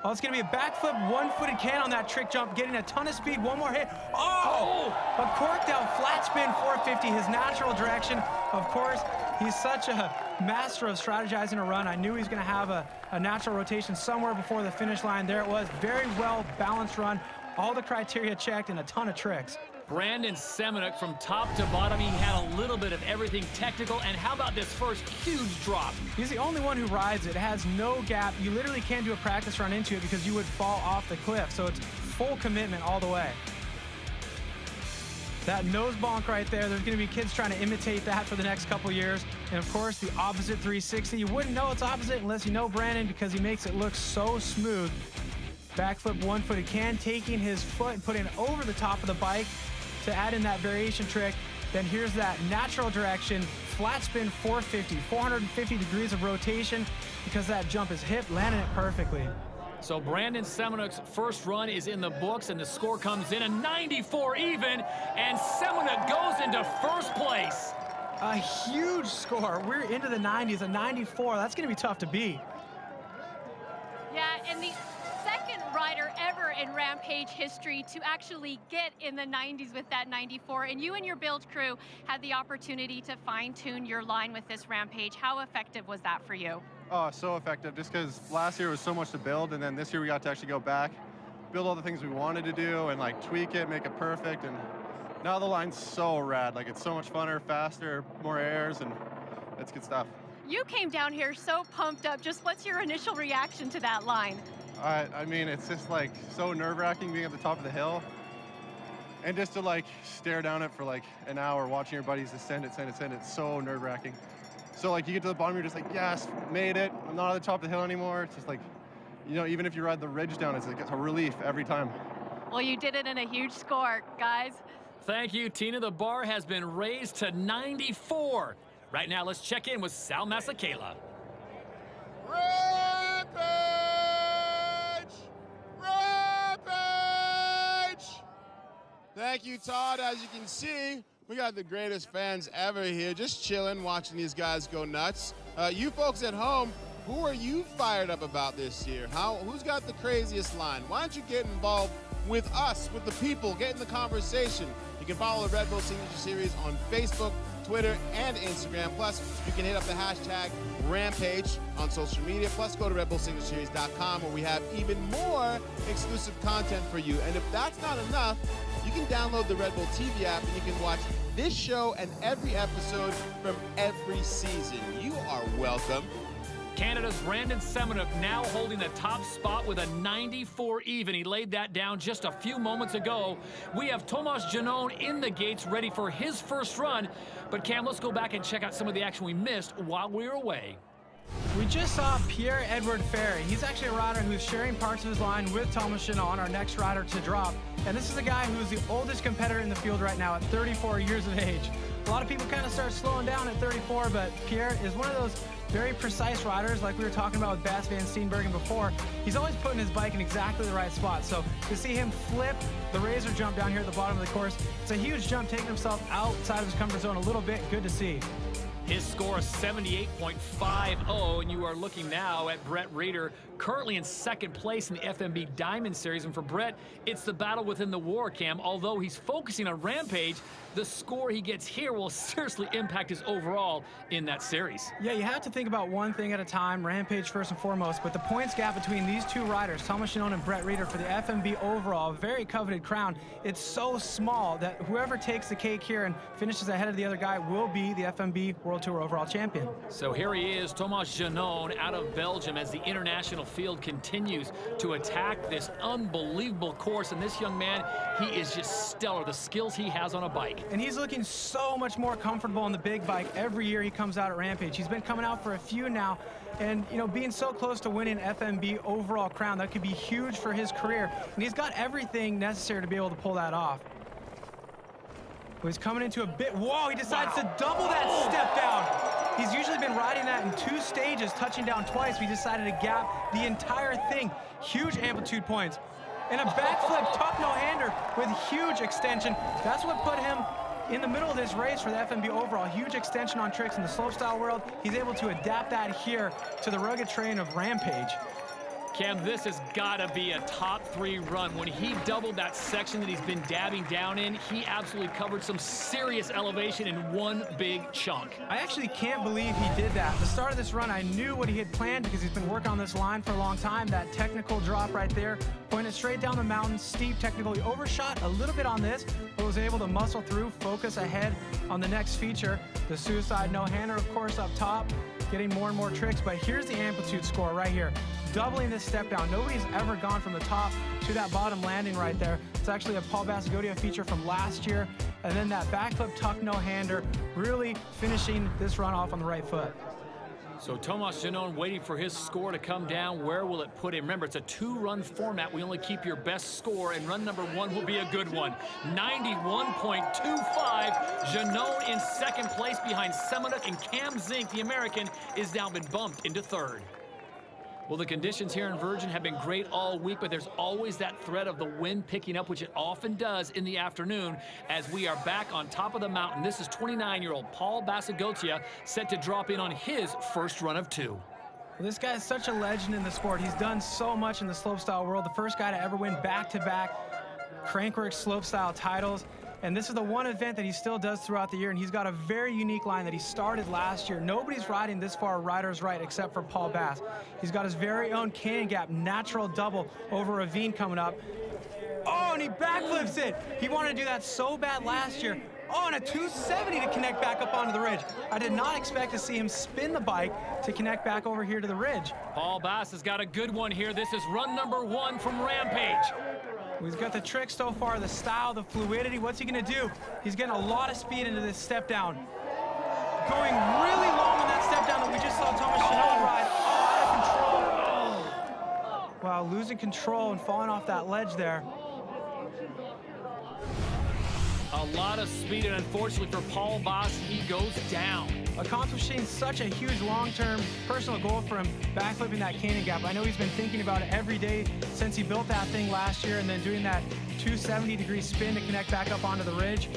Oh, it's gonna be a backflip, one-footed can on that trick jump, getting a ton of speed, one more hit. Oh! A corked out flat spin 450, his natural direction. Of course, he's such a master of strategizing a run. I knew he was gonna have a natural rotation somewhere before the finish line. There it was, very well balanced run. All the criteria checked and a ton of tricks.
Brandon Semenuk from top to bottom, he had a little bit of everything technical. And how about this first huge drop?
He's the only one who rides it. It has no gap. You literally can't do a practice run into it because you would fall off the cliff. So it's full commitment all the way. That nose bonk right there, there's gonna be kids trying to imitate that for the next couple years. And of course, the opposite 360. You wouldn't know it's opposite unless you know Brandon because he makes it look so smooth. Backflip one-footed can, taking his foot and putting it over the top of the bike to add in that variation trick. Then here's that natural direction, flat spin 450, 450 degrees of rotation because that jump is hip, landing it perfectly.
So Brandon Semenuk's first run is in the books, and the score comes in a 94 even, and Semenuk goes into first place.
A huge score. We're into the 90s, a 94. That's gonna be tough to beat.
Yeah, and the second rider ever in Rampage history to actually get in the 90s with that 94. And you and your build crew had the opportunity to fine-tune your line with this Rampage. How effective was that for you?
Oh, so effective, just because last year was so much to build, and then this year we got to actually go back, build all the things we wanted to do, and like tweak it, make it perfect. And now the line's so rad. Like, it's so much funner, faster, more airs, and it's good stuff.
You came down here so pumped up. Just what's your initial reaction to that line?
I mean, it's just like so nerve-wracking being at the top of the hill, and just to like stare down it for like an hour, watching your buddies ascend it, it's so nerve-wracking. So like you get to the bottom, you're just like, yes, made it. I'm not at the top of the hill anymore. It's just like, you know, even if you ride the ridge down, it's like it's a relief every time.
Well, you did it in a huge score, guys.
Thank you, Tina. The bar has been raised to 94. Right now, let's check in with Sal Masekela.
Rampage! Rampage! Thank you, Todd. As you can see, we got the greatest fans ever here, just chilling, watching these guys go nuts. You folks at home, who are you fired up about this year? Who's got the craziest line? Why don't you get involved with us, with the people, get in the conversation? You can follow the Red Bull Signature Series on Facebook, Twitter, and Instagram. Plus, you can hit up the hashtag Rampage on social media. Plus, go to RedBullSignatureSeries.com where we have even more exclusive content for you. And if that's not enough, you can download the Red Bull TV app and you can watch this show and every episode from every season. You are welcome.
Canada's Brandon Semenuk now holding the top spot with a 94 even. He laid that down just a few moments ago. We have Tomas Janone in the gates ready for his first run. But Cam, let's go back and check out some of the action we missed while we were away.
We just saw Pierre-Edouard Ferry. He's actually a rider who's sharing parts of his line with Tomas Janone, our next rider to drop. And this is a guy who's the oldest competitor in the field right now at 34 years of age. A lot of people kind of start slowing down at 34, but Pierre is one of those very precise riders, like we were talking about with Bas van Steenbergen before. He's always putting his bike in exactly the right spot. So to see him flip the razor jump down here at the bottom of the course, it's a huge jump, taking himself outside of his comfort zone a little bit. Good to see.
His score is 78.50, and you are looking now at Brett Reeder, currently in second place in the FMB Diamond Series. And for Brett, it's the battle within the war, Cam. Although he's focusing on Rampage, the score he gets here will seriously impact his overall in that series.
Yeah, you have to think about one thing at a time, Rampage first and foremost, but the points gap between these two riders, Thomas Chenot and Brett Reeder, for the FMB overall, very coveted crown, it's so small that whoever takes the cake here and finishes ahead of the other guy will be the FMB World Tour overall champion.
So here he is, Thomas Chenot out of Belgium, as the international field continues to attack this unbelievable course. And this young man, he is just stellar, the skills he has on a bike.
And he's looking so much more comfortable on the big bike every year he comes out at Rampage. He's been coming out for a few now, and you know, being so close to winning FMB overall crown, that could be huge for his career. And he's got everything necessary to be able to pull that off. Well, he's coming into a bit. Whoa, he decides to double that step down. He's usually been riding that in 2 stages, touching down twice. We decided to gap the entire thing. Huge amplitude points. And a backflip tuck no-hander with huge extension. That's what put him in the middle of this race for the FMB overall. Huge extension on tricks in the slopestyle world. He's able to adapt that here to the rugged terrain of Rampage.
Cam, this has got to be a top 3 run. When he doubled that section that he's been dabbing down in, he absolutely covered some serious elevation in one big chunk.
I actually can't believe he did that. At the start of this run, I knew what he had planned because he's been working on this line for a long time. That technical drop right there, pointed straight down the mountain, steep technical. He overshot a little bit on this, but was able to muscle through, focus ahead on the next feature. The suicide no-hander, of course, up top, getting more and more tricks. But here's the amplitude score right here. Doubling this step down. Nobody's ever gone from the top to that bottom landing right there. It's actually a Paul Basagodia feature from last year. And then that backflip tuck no-hander, really finishing this run off on the right foot.
So Thomas Chenot waiting for his score to come down. Where will it put him? Remember, it's a 2-run format. We only keep your best score, and run number 1 will be a good one. 91.25. Chenot in second place behind Semenuk, and Cam Zink, the American, is now been bumped into 3rd. Well, the conditions here in Virgin have been great all week, but there's always that threat of the wind picking up, which it often does in the afternoon, as we are back on top of the mountain. This is 29-year-old Paul Basagodia set to drop in on his first run of 2.
Well, this guy is such a legend in the sport. He's done so much in the slopestyle world. The first guy to ever win back-to-back Crankworx slopestyle titles. And this is the one event that he still does throughout the year, and he's got a very unique line that he started last year. Nobody's riding this far Riders Right except for Paul Bass. He's got his very own canyon gap, natural double over ravine coming up. Oh, and he backflips it. He wanted to do that so bad last year. Oh, and a 270 to connect back up onto the ridge. I did not expect to see him spin the bike to connect back over here to the ridge.
Paul Bass has got a good one here. This is run number 1 from Rampage.
He's got the trick so far, the style, the fluidity. What's he gonna do? He's getting a lot of speed into this step down. Going really long on that step down that we just saw Thomas Chenot ride. Oh, out of control. Wow, losing control and falling off that ledge there.
A lot of speed, and unfortunately for Paul Bass, he goes down.
Accomplishing such a huge long-term personal goal for him, backflipping that canyon gap. I know he's been thinking about it every day since he built that thing last year, and then doing that 270-degree spin to connect back up onto the ridge.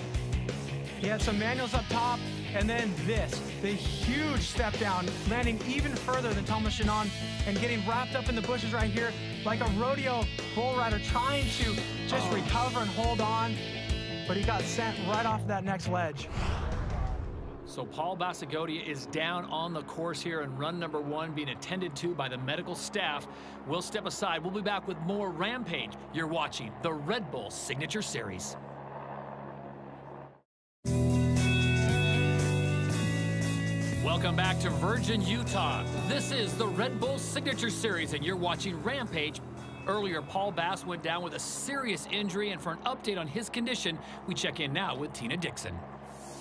He had some manuals up top, and then this, the huge step down, landing even further than Thomas Chenot and getting wrapped up in the bushes right here like a rodeo bull rider trying to just recover and hold on, but he got sent right off that next ledge.
So Paul Basagodia is down on the course here in run number 1, being attended to by the medical staff. We'll step aside. We'll be back with more Rampage. You're watching the Red Bull Signature Series. Welcome back to Virgin, Utah. This is the Red Bull Signature Series, and you're watching Rampage. Earlier, Paul Bass went down with a serious injury, and for an update on his condition, we check in now with Tina Dixon.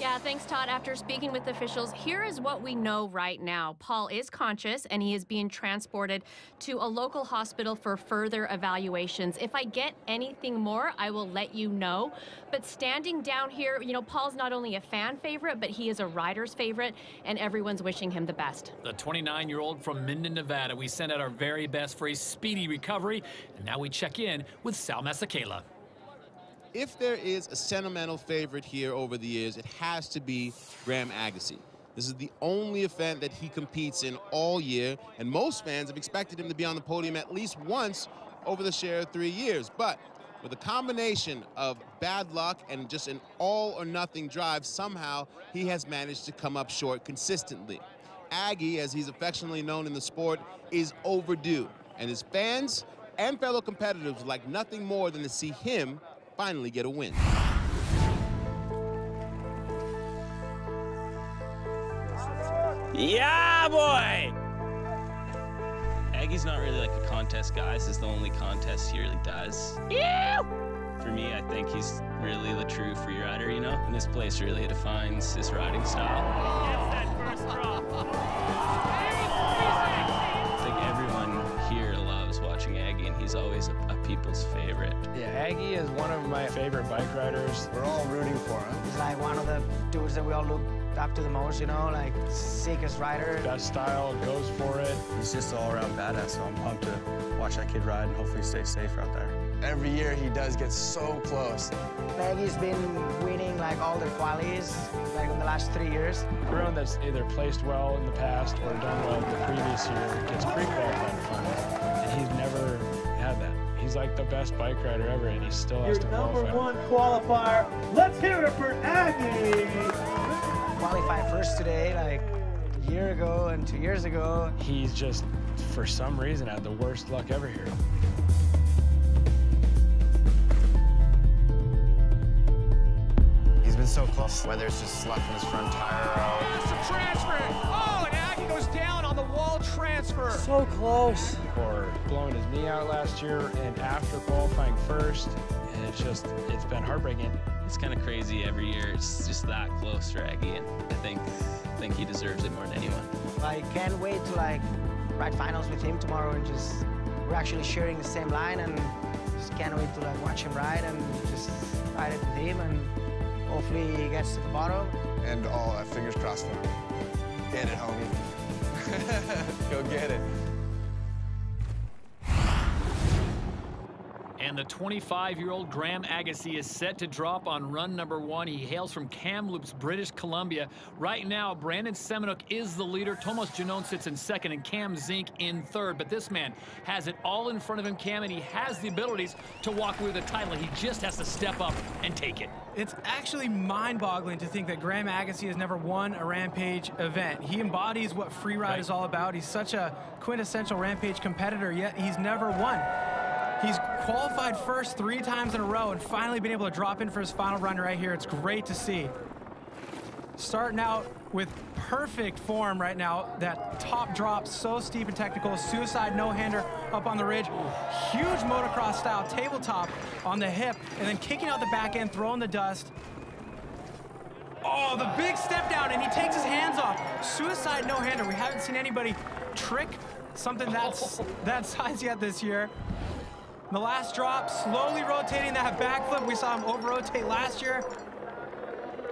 Yeah, thanks, Todd. After speaking with officials, here is what we know right now. Paul is conscious, and he is being transported to a local hospital for further evaluations. If I get anything more, I will let you know. But standing down here, you know, Paul's not only a fan favorite, but he is a rider's favorite, and everyone's wishing him the best.
The 29-year-old from Minden, Nevada. We send out our very best for a speedy recovery, and now we check in with Sal Masekela.
If there is a sentimental favorite here over the years, it has to be Graham Agassi. This is the only event that he competes in all year, and most fans have expected him to be on the podium at least once over the share of 3 years. But with a combination of bad luck and just an all-or-nothing drive, somehow he has managed to come up short consistently. Aggie, as he's affectionately known in the sport, is overdue, and his fans and fellow competitors would like nothing more than to see him finally get a win.
Yeah, boy! Aggie's not really like a contest guy. This is the only contest he really does. Yeah! For me, I think he's really the true free rider, you know? And this place really defines his riding style. Gets that first drop. I think everyone here loves watching Aggie, and he's always a people's favorite.
Yeah, Aggie is one of my favorite bike riders. We're all rooting for him.
He's like one of the dudes that we all look up to the most, you know, like sickest rider.
Best style, goes for it.
He's just all around badass, so I'm pumped to watch that kid ride and hopefully stay safe out there.
Every year he does get so close.
Aggie's been winning like all their qualies like in the last 3 years.
Everyone that's either placed well in the past or done well the previous year gets pre-qualified to finals, and he's never had that. He's like the best bike rider ever, and he still has to qualify.
Your number 1 qualifier. Let's hear it for Aggie.
Qualified first today, like a year ago and 2 years ago.
He's just, for some reason, had the worst luck ever here.
He's been so close, whether it's just left in his front tire or...
There's some transfer. Oh, and Aggie goes down on the wall transfer.
So close.
Or blowing his knee out last year and after qualifying first, and it's been heartbreaking.
It's kind of crazy every year. It's just that close for Aggie, and I think he deserves it more than anyone.
I can't wait to like ride finals with him tomorrow, and just we're actually sharing the same line, and just can't wait to like watch him ride and just ride it with him, and hopefully he gets to the bottom.
And all fingers crossed for him. Get it, homie. Go get it.
And the 25-year-old Graham Agassi is set to drop on run number 1. He hails from Kamloops, British Columbia. Right now, Brandon Semenuk is the leader. Tomas Janone sits in second and Cam Zink in third. But this man has it all in front of him, Cam, and he has the abilities to walk away with the title. He just has to step up and take it.
It's actually mind-boggling to think that Graham Agassi has never won a Rampage event. He embodies what free ride is all about. He's such a quintessential Rampage competitor, yet he's never won. He's qualified first 3 times in a row and finally been able to drop in for his final run right here. It's great to see. Starting out with perfect form right now. That top drop, so steep and technical. Suicide no-hander up on the ridge. Huge motocross style tabletop on the hip, and then kicking out the back end, throwing the dust. Oh, the big step down, and he takes his hands off. Suicide no-hander. We haven't seen anybody trick something that size yet this year. The last drop, slowly rotating that backflip. We saw him over-rotate last year.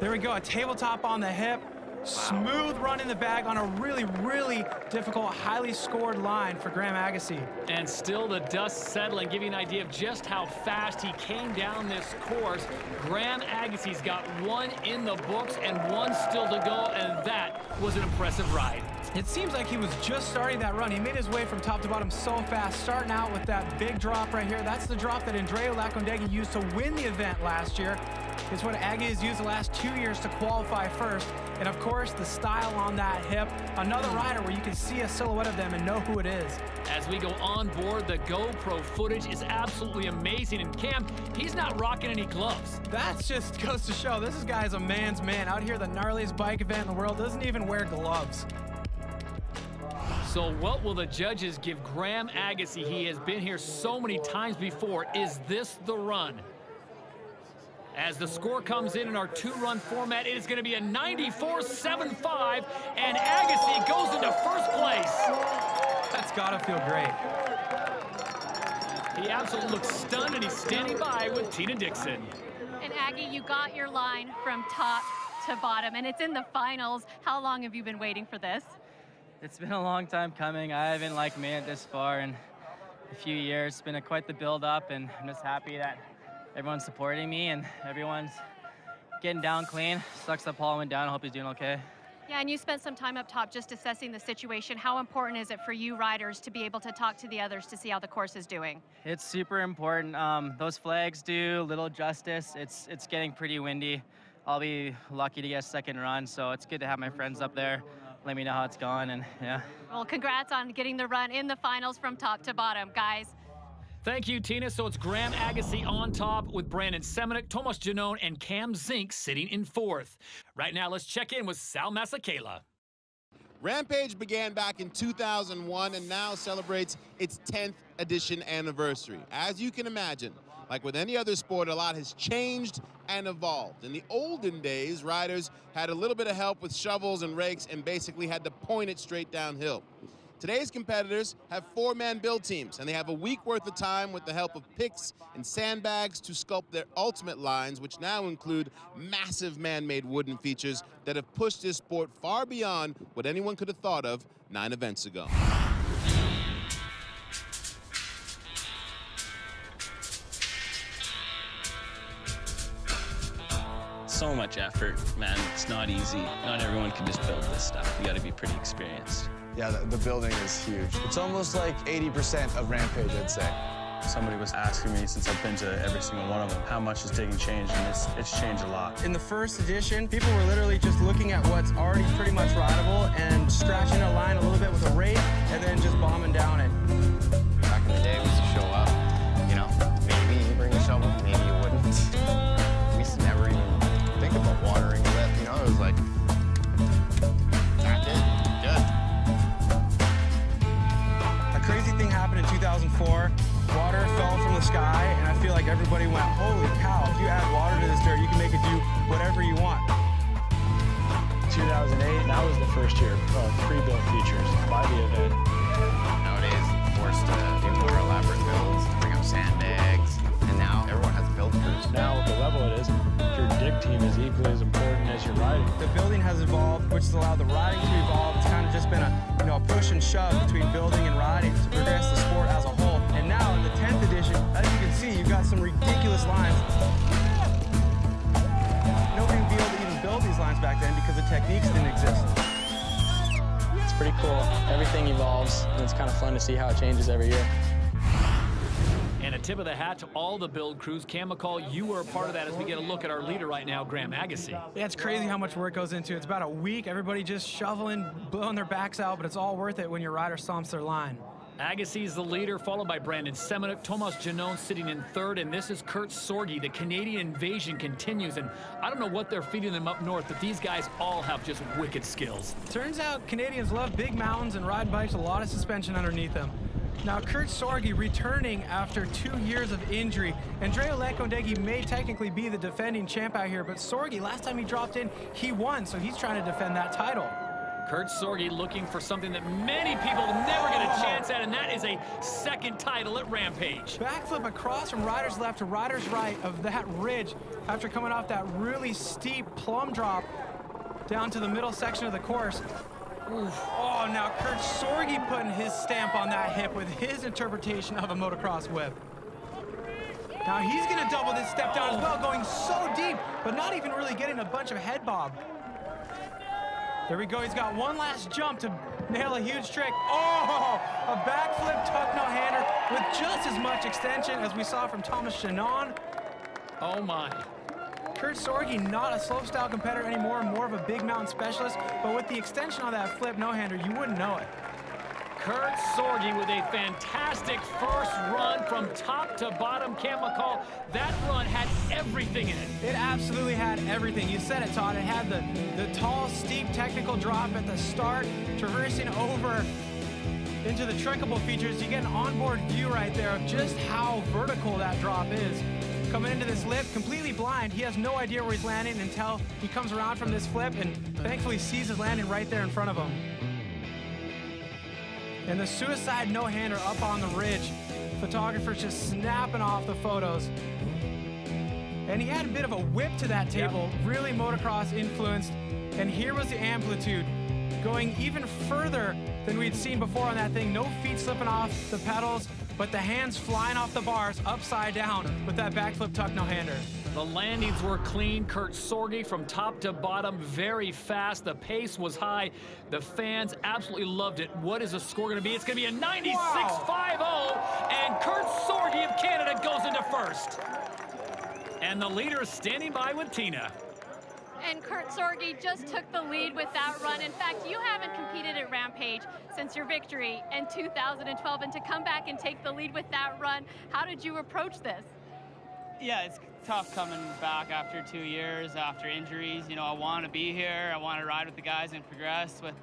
There we go, a tabletop on the hip. Smooth run in the bag on a really, really difficult, highly scored line for Graham Agassi.
And still the dust settling, giving you an idea of just how fast he came down this course. Graham Agassi's got 1 in the books and 1 still to go, and that was an impressive ride.
It seems like he was just starting that run. He made his way from top to bottom so fast, starting out with that big drop right here. That's the drop that Andrea Lacondegui used to win the event last year. It's what Aggie has used the last 2 years to qualify first. And of course, the style on that hip. Another rider where you can see a silhouette of them and know who it is.
As we go on board, the GoPro footage is absolutely amazing. And Cam, he's not rocking any gloves.
That just goes to show this guy's a man's man. Out here, the gnarliest bike event in the world, doesn't even wear gloves.
So what will the judges give Graham Agassi? He has been here so many times before. Is this the run? As the score comes in our 2-run format, it is going to be a 94.75, and Agassi goes into first place.
That's got to feel great.
He absolutely looks stunned, and he's standing by with Tina Dixon.
And Aggie, you got your line from top to bottom, and it's in the finals. How long have you been waiting for this?
It's been a long time coming. I haven't made it this far in a few years. It's been quite the build-up, and I'm just happy that everyone's supporting me and everyone's getting down clean. Sucks that Paul went down. I hope he's doing okay.
Yeah, and you spent some time up top just assessing the situation. How important is it for you riders to be able to talk to the others to see how the course is doing?
It's super important. Those flags do little justice. It's getting pretty windy. I'll be lucky to get a second run, so it's good to have my friends up there. Let me know how it's going, and yeah.
Well, congrats on getting the run in the finals from top to bottom, guys.
Thank you, Tina. So it's Graham Agassi on top with Brandon Semenuk, Tomas Janone, and Cam Zink sitting in fourth. Right now, let's check in with Sal Masekela.
Rampage began back in 2001 and now celebrates its 10th edition anniversary. As you can imagine, like with any other sport, a lot has changed and evolved. In the olden days, riders had a little bit of help with shovels and rakes and basically had to point it straight downhill. Today's competitors have 4-man build teams, and they have a week worth of time with the help of picks and sandbags to sculpt their ultimate lines, which now include massive man-made wooden features that have pushed this sport far beyond what anyone could have thought of 9 events ago.
So much effort, man. It's not easy. Not everyone can just build this stuff. You got to be pretty experienced.
Yeah, the building is huge. It's almost like 80% of Rampage, I'd say.
Somebody was asking me, since I've been to every single one of them, how much is taking change, and it's changed a lot.
In the first edition, people were literally just looking at what's already pretty much rideable and scratching a line a little bit with a rake and then just bombing down it.
Back in the day, we used to show up, you know, maybe you bring a shovel, maybe you wouldn't. We used to never even think about watering a lip, you know, it was like, that's it, good.
A crazy thing happened in 2004. Water fell from the sky, and I feel like everybody went, holy cow, if you add water to this dirt, you can make it do whatever you want.
2008, that was the first year of pre-built features by the event.
Nowadays, forced to do more elaborate builds, bring up sandbags, and now everyone has build crews.
Now, with the level it is, your dig team is equally as important as your riding.
The building has evolved, which has allowed the riding to evolve. It's kind of just been a push and shove between building and riding to progress the sport as a whole. And now in the 10th edition, as you can see, you've got some ridiculous lines. Nobody would be able to even build these lines back then because the techniques didn't exist.
It's pretty cool. Everything evolves, and it's kind of fun to see how it changes every year.
And a tip of the hat to all the build crews. Cam McCall, you were a part of that as we get a look at our leader right now, Graham Agassi.
Yeah, it's crazy how much work goes into it. It's about a week, everybody just shoveling, blowing their backs out, but it's all worth it when your rider stomps their line.
Agassi's the leader, followed by Brandon Semenuk, Tomas Janone sitting in third, and this is Kurt Sorgi. The Canadian invasion continues, and I don't know what they're feeding them up north, but these guys all have just wicked skills.
Turns out Canadians love big mountains and ride bikes, a lot of suspension underneath them. Now, Kurt Sorgi returning after 2 years of injury. Andrea Lekondegi may technically be the defending champ out here, but Sorgi, last time he dropped in, he won, so he's trying to defend that title.
Kurt Sorgi looking for something that many people never get a chance at, and that is a second title at Rampage.
Backflip across from rider's left to rider's right of that ridge after coming off that really steep plum drop down to the middle section of the course. Oof. Oh, now Kurt Sorgi putting his stamp on that hip with his interpretation of a motocross whip. Now he's gonna double this step down as well, going so deep, but not even really getting a bunch of head bob. There we go, he's got one last jump to nail a huge trick. Oh, a backflip tuck no-hander with just as much extension as we saw from Tomas Janone.
Oh my.
Kurt Sorgi, not a slopestyle competitor anymore, more of a big mountain specialist, but with the extension on that flip no-hander, you wouldn't know it.
Kurt Sorgi with a fantastic first run from top to bottom. Cam McCall, that run had everything in it.
It absolutely had everything. You said it, Todd. It had the tall, steep technical drop at the start, traversing over into the trickable features. You get an onboard view right there of just how vertical that drop is. Coming into this lip, completely blind. He has no idea where he's landing until he comes around from this flip and thankfully sees his landing right there in front of him. And the suicide no-hander up on the ridge. Photographers just snapping off the photos. And he had a bit of a whip to that table, really motocross influenced. And here was the amplitude, going even further than we'd seen before on that thing. No feet slipping off the pedals, but the hands flying off the bars upside down with that backflip tuck no-hander.
The landings were clean. Kurt Sorge from top to bottom, very fast. The pace was high. The fans absolutely loved it. What is the score going to be? It's going to be a 96.50, and Kurt Sorge of Canada goes into first. And the leader is standing by with Tina.
And Kurt Sorge just took the lead with that run. In fact, you haven't competed at Rampage since your victory in 2012, and to come back and take the lead with that run, how did you approach this?
Yeah, it's tough coming back after 2 years, after injuries. You know, I want to be here. I want to ride with the guys and progress with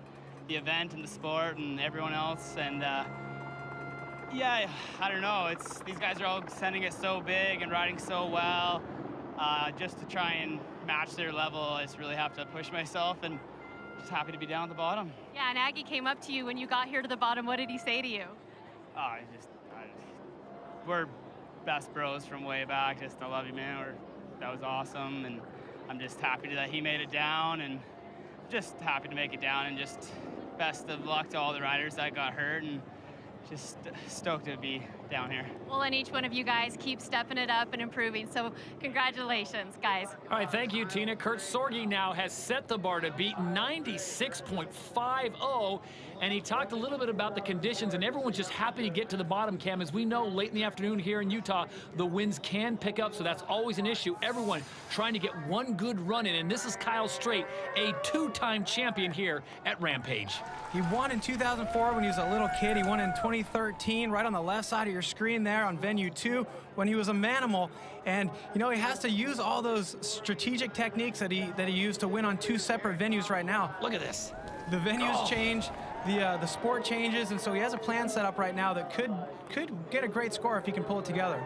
the event and the sport and everyone else. And yeah, I don't know. These guys are all sending it so big and riding so well. Just to try and match their level, I just really have to push myself, and just happy to be down at the bottom.
Yeah, and Aggie came up to you when you got here to the bottom. What did he say to you?
We're best bros from way back. Just, I love you, man. That was awesome, and I'm just happy that he made it down, and just happy to make it down, and just best of luck to all the riders that got hurt, and just stoked to be down here.
Well, and each one of you guys keep stepping it up and improving, so congratulations, guys.
All right, thank you, Tina. Kurt Sorge now has set the bar to beat 96.50, and he talked a little bit about the conditions, and everyone's just happy to get to the bottom, Cam. As we know, late in the afternoon here in Utah, the winds can pick up, so that's always an issue. Everyone trying to get one good run in, and this is Kyle Straight, a two-time champion here at Rampage.
He won in 2004 when he was a little kid. He won in 2013, right on the left side of your screen there on Venue 2 when he was a manimal. And, you know, he has to use all those strategic techniques that he used to win on 2 separate venues right now.
Look at this.
The venues change, the sport changes, and so he has a plan set up right now that could get a great score if he can pull it together.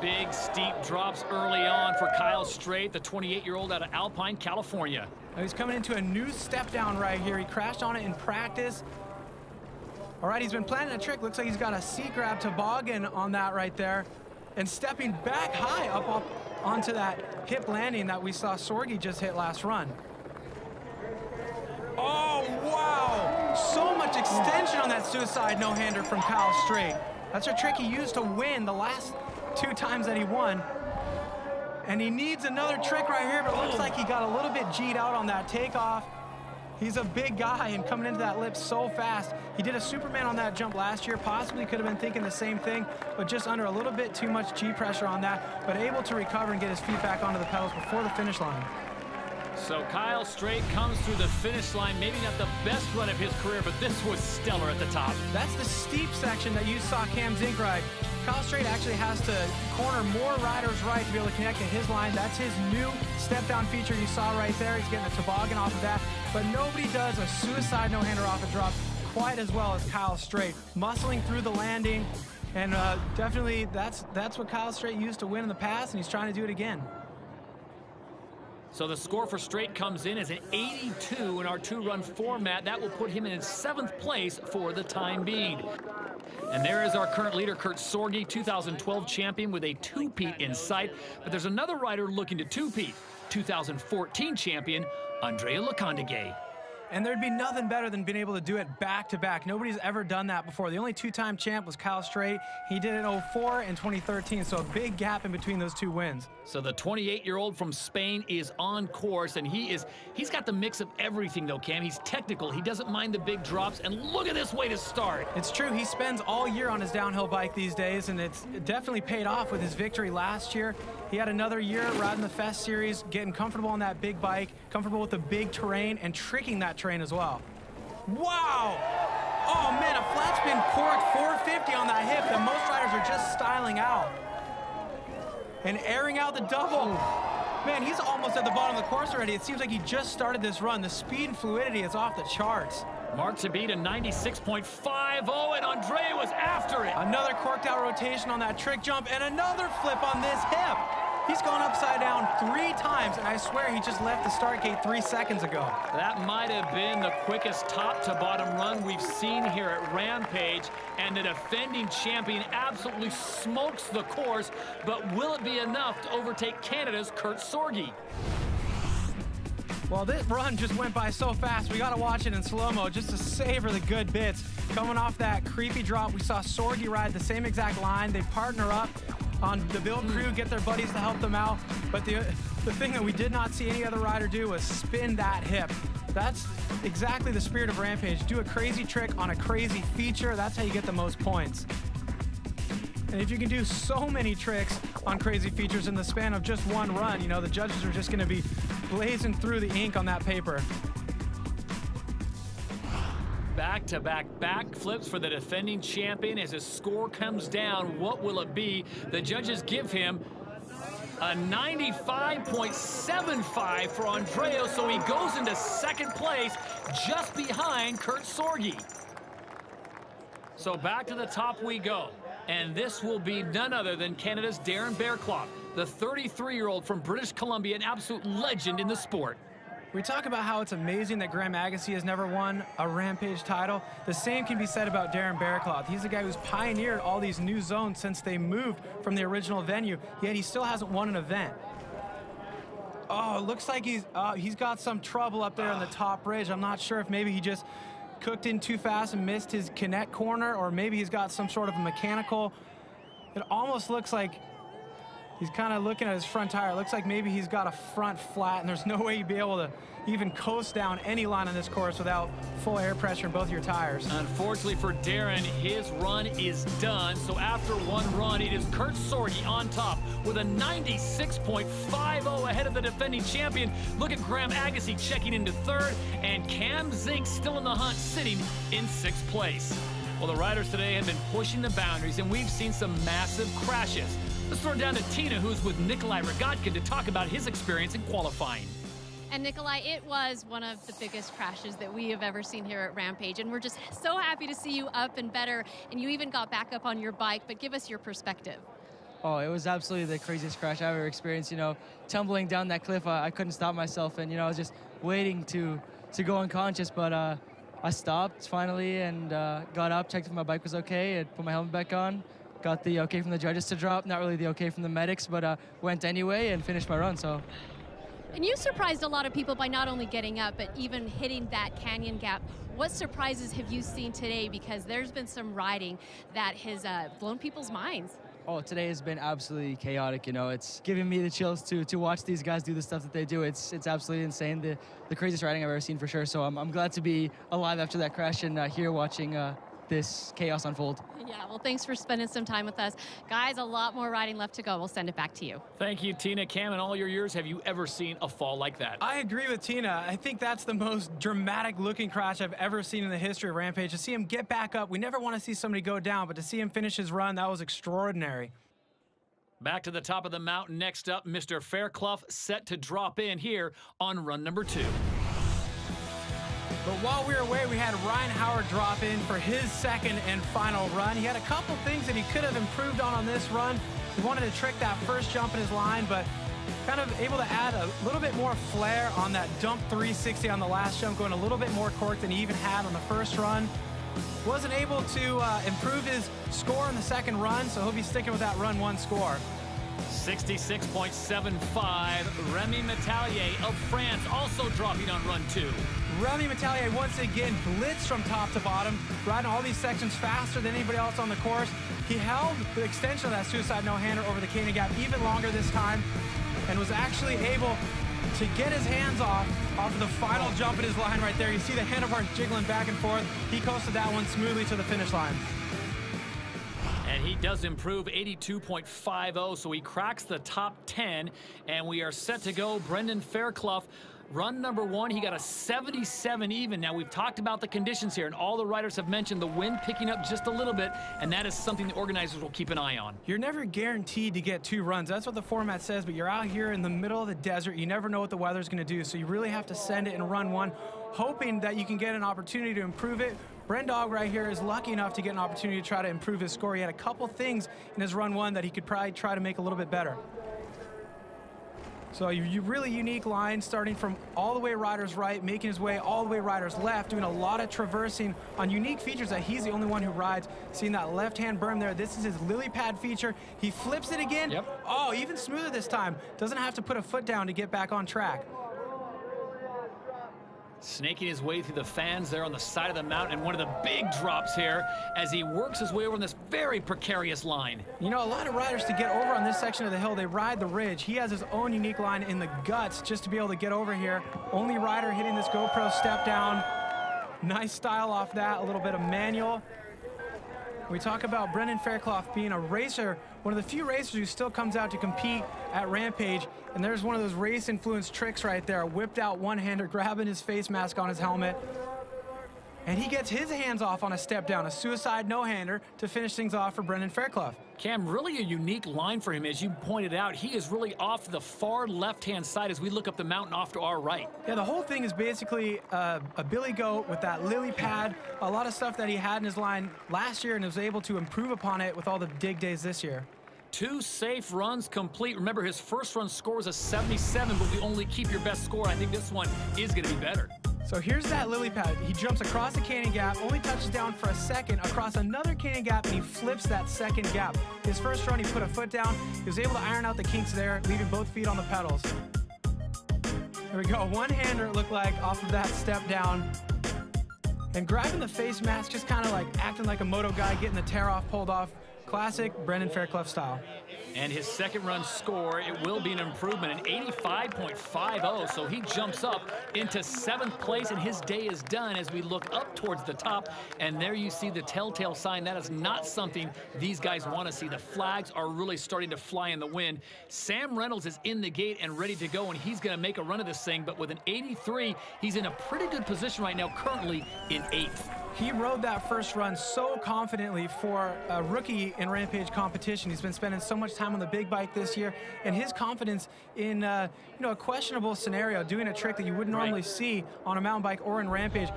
Big, steep drops early on for Kyle Straight, the 28-year-old out of Alpine, California.
Now he's coming into a new step down right here. He crashed on it in practice. All right, he's been planning a trick. Looks like he's got a C-grab toboggan on that right there. And stepping back high up onto that hip landing that we saw Sorge just hit last run. Oh, wow! So much extension on that suicide no-hander from Kyle Straight. That's a trick he used to win the last 2 times that he won. And he needs another trick right here, but it looks like he got a little bit G'd out on that takeoff. He's a big guy and coming into that lip so fast. He did a Superman on that jump last year, possibly could have been thinking the same thing, but just under a little bit too much G pressure on that, but able to recover and get his feet back onto the pedals before the finish line.
So Kyle Straight comes through the finish line, maybe not the best run of his career, but this was stellar at the top.
That's the steep section that you saw Cam Zink ride. Kyle Straight actually has to corner more riders right to be able to connect to his line. That's his new step-down feature you saw right there. He's getting a toboggan off of that, but nobody does a suicide no-hander off a drop quite as well as Kyle Straight. Muscling through the landing, and definitely that's what Kyle Straight used to win in the past, and he's trying to do it again.
So the score for Straight comes in as an 82 in our 2-run format. That will put him in 7th place for the time being. And there is our current leader, Kurt Sorge, 2012 champion with a 2-peat in sight. But there's another rider looking to 2-peat, 2014 champion, Andrea Lecondeguay.
And there'd be nothing better than being able to do it back-to-back. Nobody's ever done that before. The only 2-time champ was Kyle Straight. He did it in 04 and 2013, so a big gap in between those 2 wins.
So the 28-year-old from Spain is on course, and he's got the mix of everything, though, Cam. He's technical. He doesn't mind the big drops, and look at this way to start.
It's true. He spends all year on his downhill bike these days, and it's definitely paid off with his victory last year. He had another year riding the Fest Series, getting comfortable on that big bike, comfortable with the big terrain, and tricking that terrain as well. Wow! Oh, man, a flat spin cork 450 on that hip that most riders are just styling out. And airing out the double. Man, he's almost at the bottom of the course already. It seems like he just started this run. The speed and fluidity is off the charts.
Mark to beat a 96.50, and Andrea was after it.
Another corked out rotation on that trick jump, and another flip on this hip. He's gone upside down 3 times, and I swear he just left the start gate 3 seconds ago.
That might have been the quickest top-to-bottom run we've seen here at Rampage, and the defending champion absolutely smokes the course, but will it be enough to overtake Canada's Kurt Sorge?
Well, this run just went by so fast. We got to watch it in slow-mo just to savor the good bits. Coming off that creepy drop, we saw Sorgi ride the same exact line. They partner up on the build crew, get their buddies to help them out. But the thing that we did not see any other rider do was spin that hip. That's exactly the spirit of Rampage. Do a crazy trick on a crazy feature. That's how you get the most points. And if you can do so many tricks on crazy features in the span of just one run, you know, the judges are just going to be blazing through the ink on that paper.
Back-to-back backflips for the defending champion. As his score comes down, what will it be? The judges give him a 95.75 for Andreo, so he goes into second place just behind Kurt Sorgi. So back to the top we go. And this will be none other than Canada's Darren Bearclough, the 33-year-old from British Columbia, an absolute legend in the sport.
We talk about how it's amazing that Graham Agassi has never won a Rampage title. The same can be said about Darren Bearclough. He's the guy who's pioneered all these new zones since they moved from the original venue, yet he still hasn't won an event. Oh, it looks like he's got some trouble up there on the top bridge. I'm not sure if maybe he just cooked in too fast and missed his connect corner, or maybe he's got some sort of a mechanical. It almost looks like he's kind of looking at his front tire. It looks like maybe he's got a front flat, and there's no way you'd be able to even coast down any line on this course without full air pressure in both your tires.
Unfortunately for Darren, his run is done. So after one run, it is Kurt Sorgi on top with a 96.50 ahead of the defending champion. Look at Graham Agassi checking into third, and Cam Zink still in the hunt, sitting in sixth place. Well, the riders today have been pushing the boundaries, and we've seen some massive crashes. Let's throw it down to Tina, who's with Nikolai Rogatkin, to talk about his experience in qualifying.
And Nikolai, it was one of the biggest crashes that we have ever seen here at Rampage, and we're just so happy to see you up and better, and you even got back up on your bike, but give us your perspective.
Oh, it was absolutely the craziest crash I've ever experienced. You know, tumbling down that cliff, I couldn't stop myself, and, you know, I was just waiting to go unconscious, but I stopped finally and got up, checked if my bike was okay, and put my helmet back on. Got the okay from the judges to drop, not really the okay from the medics, but went anyway and finished my run, so.
And you surprised a lot of people by not only getting up, but even hitting that canyon gap. What surprises have you seen today? Because there's been some riding that has blown people's minds.
Oh, today has been absolutely chaotic, you know. It's giving me the chills to watch these guys do the stuff that they do. It's absolutely insane, the craziest riding I've ever seen for sure. So I'm glad to be alive after that crash and here watching this chaos unfold.
Yeah, well, thanks for spending some time with us. Guys, a lot more riding left to go. We'll send it back to you.
Thank you, Tina. Cam, in all your years, have you ever seen a fall like that?
I agree with Tina. I think that's the most dramatic looking crash I've ever seen in the history of Rampage. To see him get back up, we never want to see somebody go down, but to see him finish his run, that was extraordinary.
Back to the top of the mountain. Next up, Mr. Fairclough set to drop in here on run number 2.
But while we were away, we had Ryan Howard drop in for his second and final run. He had a couple things that he could have improved on this run. He wanted to trick that first jump in his line, but kind of able to add a little bit more flair on that dump 360 on the last jump, going a little bit more cork than he even had on the first run. Wasn't able to improve his score in the second run, so he'll be sticking with that run 1 score.
66.75. Remy Metallier of France also dropping on run 2.
Remy Metallier once again blitzed from top to bottom, riding all these sections faster than anybody else on the course. He held the extension of that suicide no-hander over the canyon gap even longer this time, and was actually able to get his hands off of the final jump in his line right there. You see the handlebars jiggling back and forth. He coasted that one smoothly to the finish line.
And he does improve 82.50, so he cracks the top 10, and we are set to go. Brendan Fairclough, run number 1, he got a 77 even. Now, we've talked about the conditions here, and all the riders have mentioned the wind picking up just a little bit, and that is something the organizers will keep an eye on.
You're never guaranteed to get 2 runs. That's what the format says, but you're out here in the middle of the desert. You never know what the weather's going to do, so you really have to send it in run 1, hoping that you can get an opportunity to improve it. Brendog right here is lucky enough to get an opportunity to try to improve his score. He had a couple things in his run 1 that he could probably try to make a little bit better. So you really unique line, starting from all the way riders right, making his way all the way riders left, doing a lot of traversing on unique features that he's the only one who rides. Seeing that left-hand berm there, this is his lily pad feature. He flips it again. Yep. Oh, even smoother this time. Doesn't have to put a foot down to get back on track.
Snaking his way through the fans there on the side of the mountain, and one of the big drops here as he works his way over on this very precarious line.
You know, a lot of riders, to get over on this section of the hill, they ride the ridge. He has his own unique line in the guts just to be able to get over here. Only rider hitting this GoPro step down. Nice style off that, a little bit of manual. We talk about Brendan Fairclough being a racer, one of the few racers who still comes out to compete at Rampage, and there's one of those race-influenced tricks right there, a whipped-out one-hander, grabbing his face mask on his helmet, and he gets his hands off on a step-down, a suicide no-hander to finish things off for Brendan Fairclough.
Cam, really a unique line for him, as you pointed out. He is really off to the far left-hand side as we look up the mountain off to our right.
Yeah, the whole thing is basically a billy goat with that lily pad, a lot of stuff that he had in his line last year and was able to improve upon it with all the dig days this year.
2 safe runs complete. Remember, his first run score was a 77, but we only keep your best score. I think this one is going to be better.
So here's that lily pad. He jumps across the canyon gap, only touches down for a second, across another canyon gap, and he flips that second gap. His first run, he put a foot down. He was able to iron out the kinks there, leaving both feet on the pedals. Here we go. One-hander, it looked like, off of that step down. And grabbing the face mask, just kind of like acting like a moto guy, getting the tear off, pulled off. Classic Brendan Fairclough style.
And his second run score, it will be an improvement, an 85.50, so he jumps up into 7th place, and his day is done as we look up towards the top, and there you see the telltale sign. That is not something these guys want to see. The flags are really starting to fly in the wind. Sam Reynolds is in the gate and ready to go, and he's going to make a run of this thing, but with an 83, he's in a pretty good position right now, currently in 8th.
He rode that first run so confidently for a rookie in Rampage competition. He's been spending so much time on the big bike this year, and his confidence in a questionable scenario, doing a trick that you wouldn't normally see on a mountain bike or in Rampage,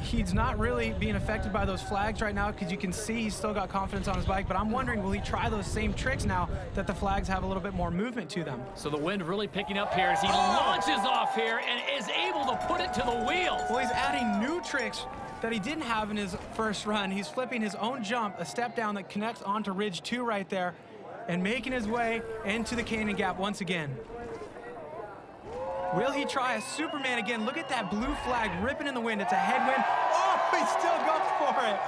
he's not really being affected by those flags right now, because you can see he's still got confidence on his bike, but I'm wondering, will he try those same tricks now that the flags have a little bit more movement to them?
So the wind really picking up here as he launches off here and is able to put it to the wheels.
Well, he's adding new tricks that he didn't have in his first run. He's flipping his own jump, a step down that connects onto Ridge 2 right there, and making his way into the canyon gap once again. Will he try a Superman again? Look at that blue flag ripping in the wind. It's a headwind. Oh, he still goes for it.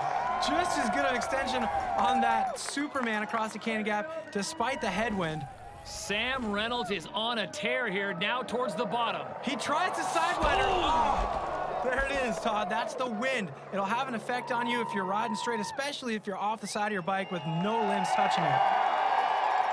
Just as good an extension on that Superman across the canyon gap, despite the headwind.
Sam Reynolds is on a tear here, now towards the bottom.
He tries to sidewinder. Oh! There it is, Todd. That's the wind. It'll have an effect on you if you're riding straight, especially if you're off the side of your bike with no limbs touching it.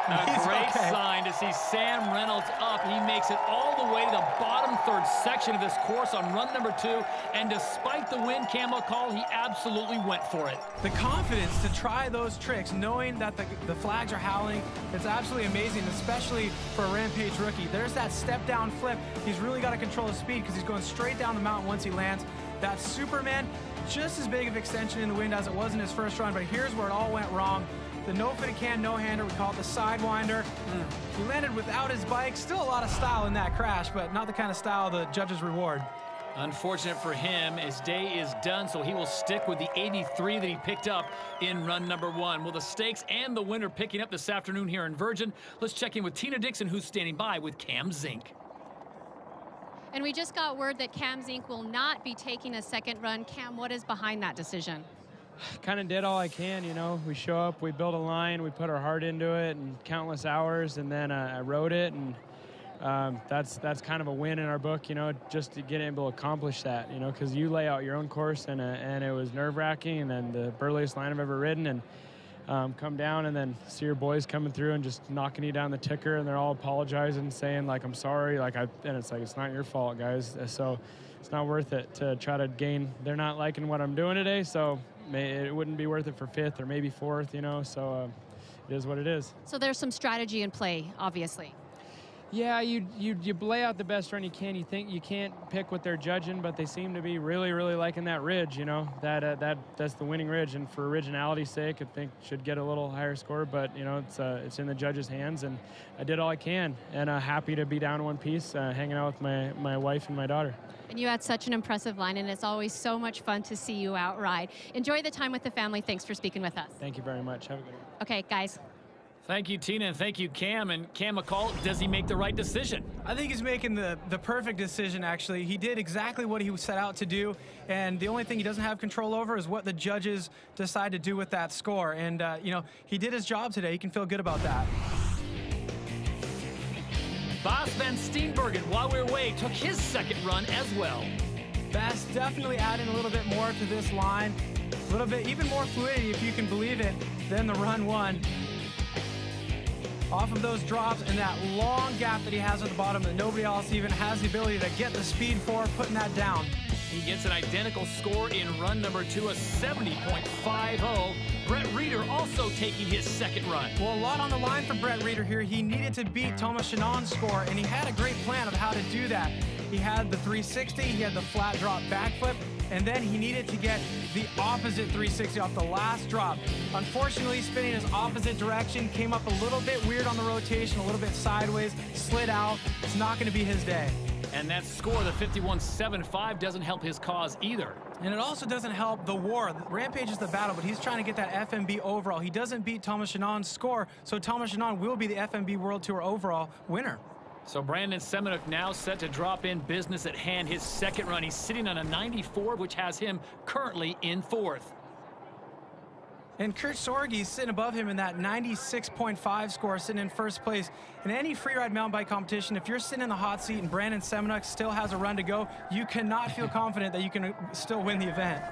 A great sign to see Sam Reynolds up. He makes it all the way to the bottom third section of this course on run number 2. And despite the wind camo call, he absolutely went for it.
The confidence to try those tricks, knowing that the flags are howling, it's absolutely amazing, especially for a Rampage rookie. There's that step down flip. He's really got to control his speed because he's going straight down the mountain once he lands. That Superman, just as big of extension in the wind as it was in his first run, but here's where it all went wrong. The no-fitted can no-hander, we call it the sidewinder. He landed without his bike. Still a lot of style in that crash, but not the kind of style the judges reward.
Unfortunate for him, his day is done, so he will stick with the 83 that he picked up in run number 1. Well, the stakes and the winner picking up this afternoon here in Virgin. Let's check in with Tina Dixon, who's standing by with Cam Zink.
And we just got word that Cam Zink will not be taking a second run. Cam, what is behind that decision?
Kind of did all I can, we show up, we build a line, we put our heart into it and countless hours, and then I rode it, and that's kind of a win in our book, just to get able to accomplish that, because you lay out your own course, and it was nerve-wracking, and then the burliest line I've ever ridden, and come down and then see your boys coming through and just knocking you down the ticker, and they're all apologizing, saying like, I'm sorry, and it's like, it's not your fault, guys. So it's not worth it to try to gain. They're not liking what I'm doing today, so it wouldn't be worth it for 5th or maybe 4th, so it is what it is.
So there's some strategy in play, obviously.
Yeah, you lay out the best run you can. You think you can't pick what they're judging, but they seem to be really, really liking that ridge, that's the winning ridge, and for originality's sake, I think should get a little higher score, but it's in the judges' hands, and I did all I can, and happy to be down in one piece, hanging out with my wife and my daughter.
And you had such an impressive line, and it's always so much fun to see you outride. Enjoy the time with the family. Thanks for speaking with us.
Thank you very much. Have a good one.
Okay, guys.
Thank you, Tina, and thank you, Cam. And Cam McCall, does he make the right decision?
I think he's making the perfect decision, actually. He did exactly what he set out to do, and the only thing he doesn't have control over is what the judges decide to do with that score. And, you know, he did his job today. He can feel good about that.
Bas van Steenbergen, while we were away, took his second run as well.
Bas definitely adding a little bit more to this line. A little bit, even more fluidity, if you can believe it, than the run one. Off of those drops and that long gap that he has at the bottom that nobody else even has the ability to get the speed for, putting that down.
He gets an identical score in run number 2, a 70.50. Brett Reeder also taking his second run.
Well, a lot on the line for Brett Reeder here. He needed to beat Thomas Chenon's score, and he had a great plan of how to do that. He had the 360, he had the flat drop backflip, and then he needed to get the opposite 360 off the last drop. Unfortunately, spinning his opposite direction, came up a little bit weird on the rotation, a little bit sideways, slid out. It's not going to be his day.
And that score, the 51.75, doesn't help his cause either.
And it also doesn't help the war. Rampage is the battle, but he's trying to get that FMB overall. He doesn't beat Thomas Chenon's score, so Thomas Chenon will be the FMB World Tour overall winner.
So Brandon Semenuk now set to drop in, business at hand, his second run. He's sitting on a 94, which has him currently in 4th.
And Kurt Sorge sitting above him in that 96.5 score, sitting in 1st place. In any freeride mountain bike competition, if you're sitting in the hot seat and Brandon Semenuk still has a run to go, you cannot feel confident that you can still win the event.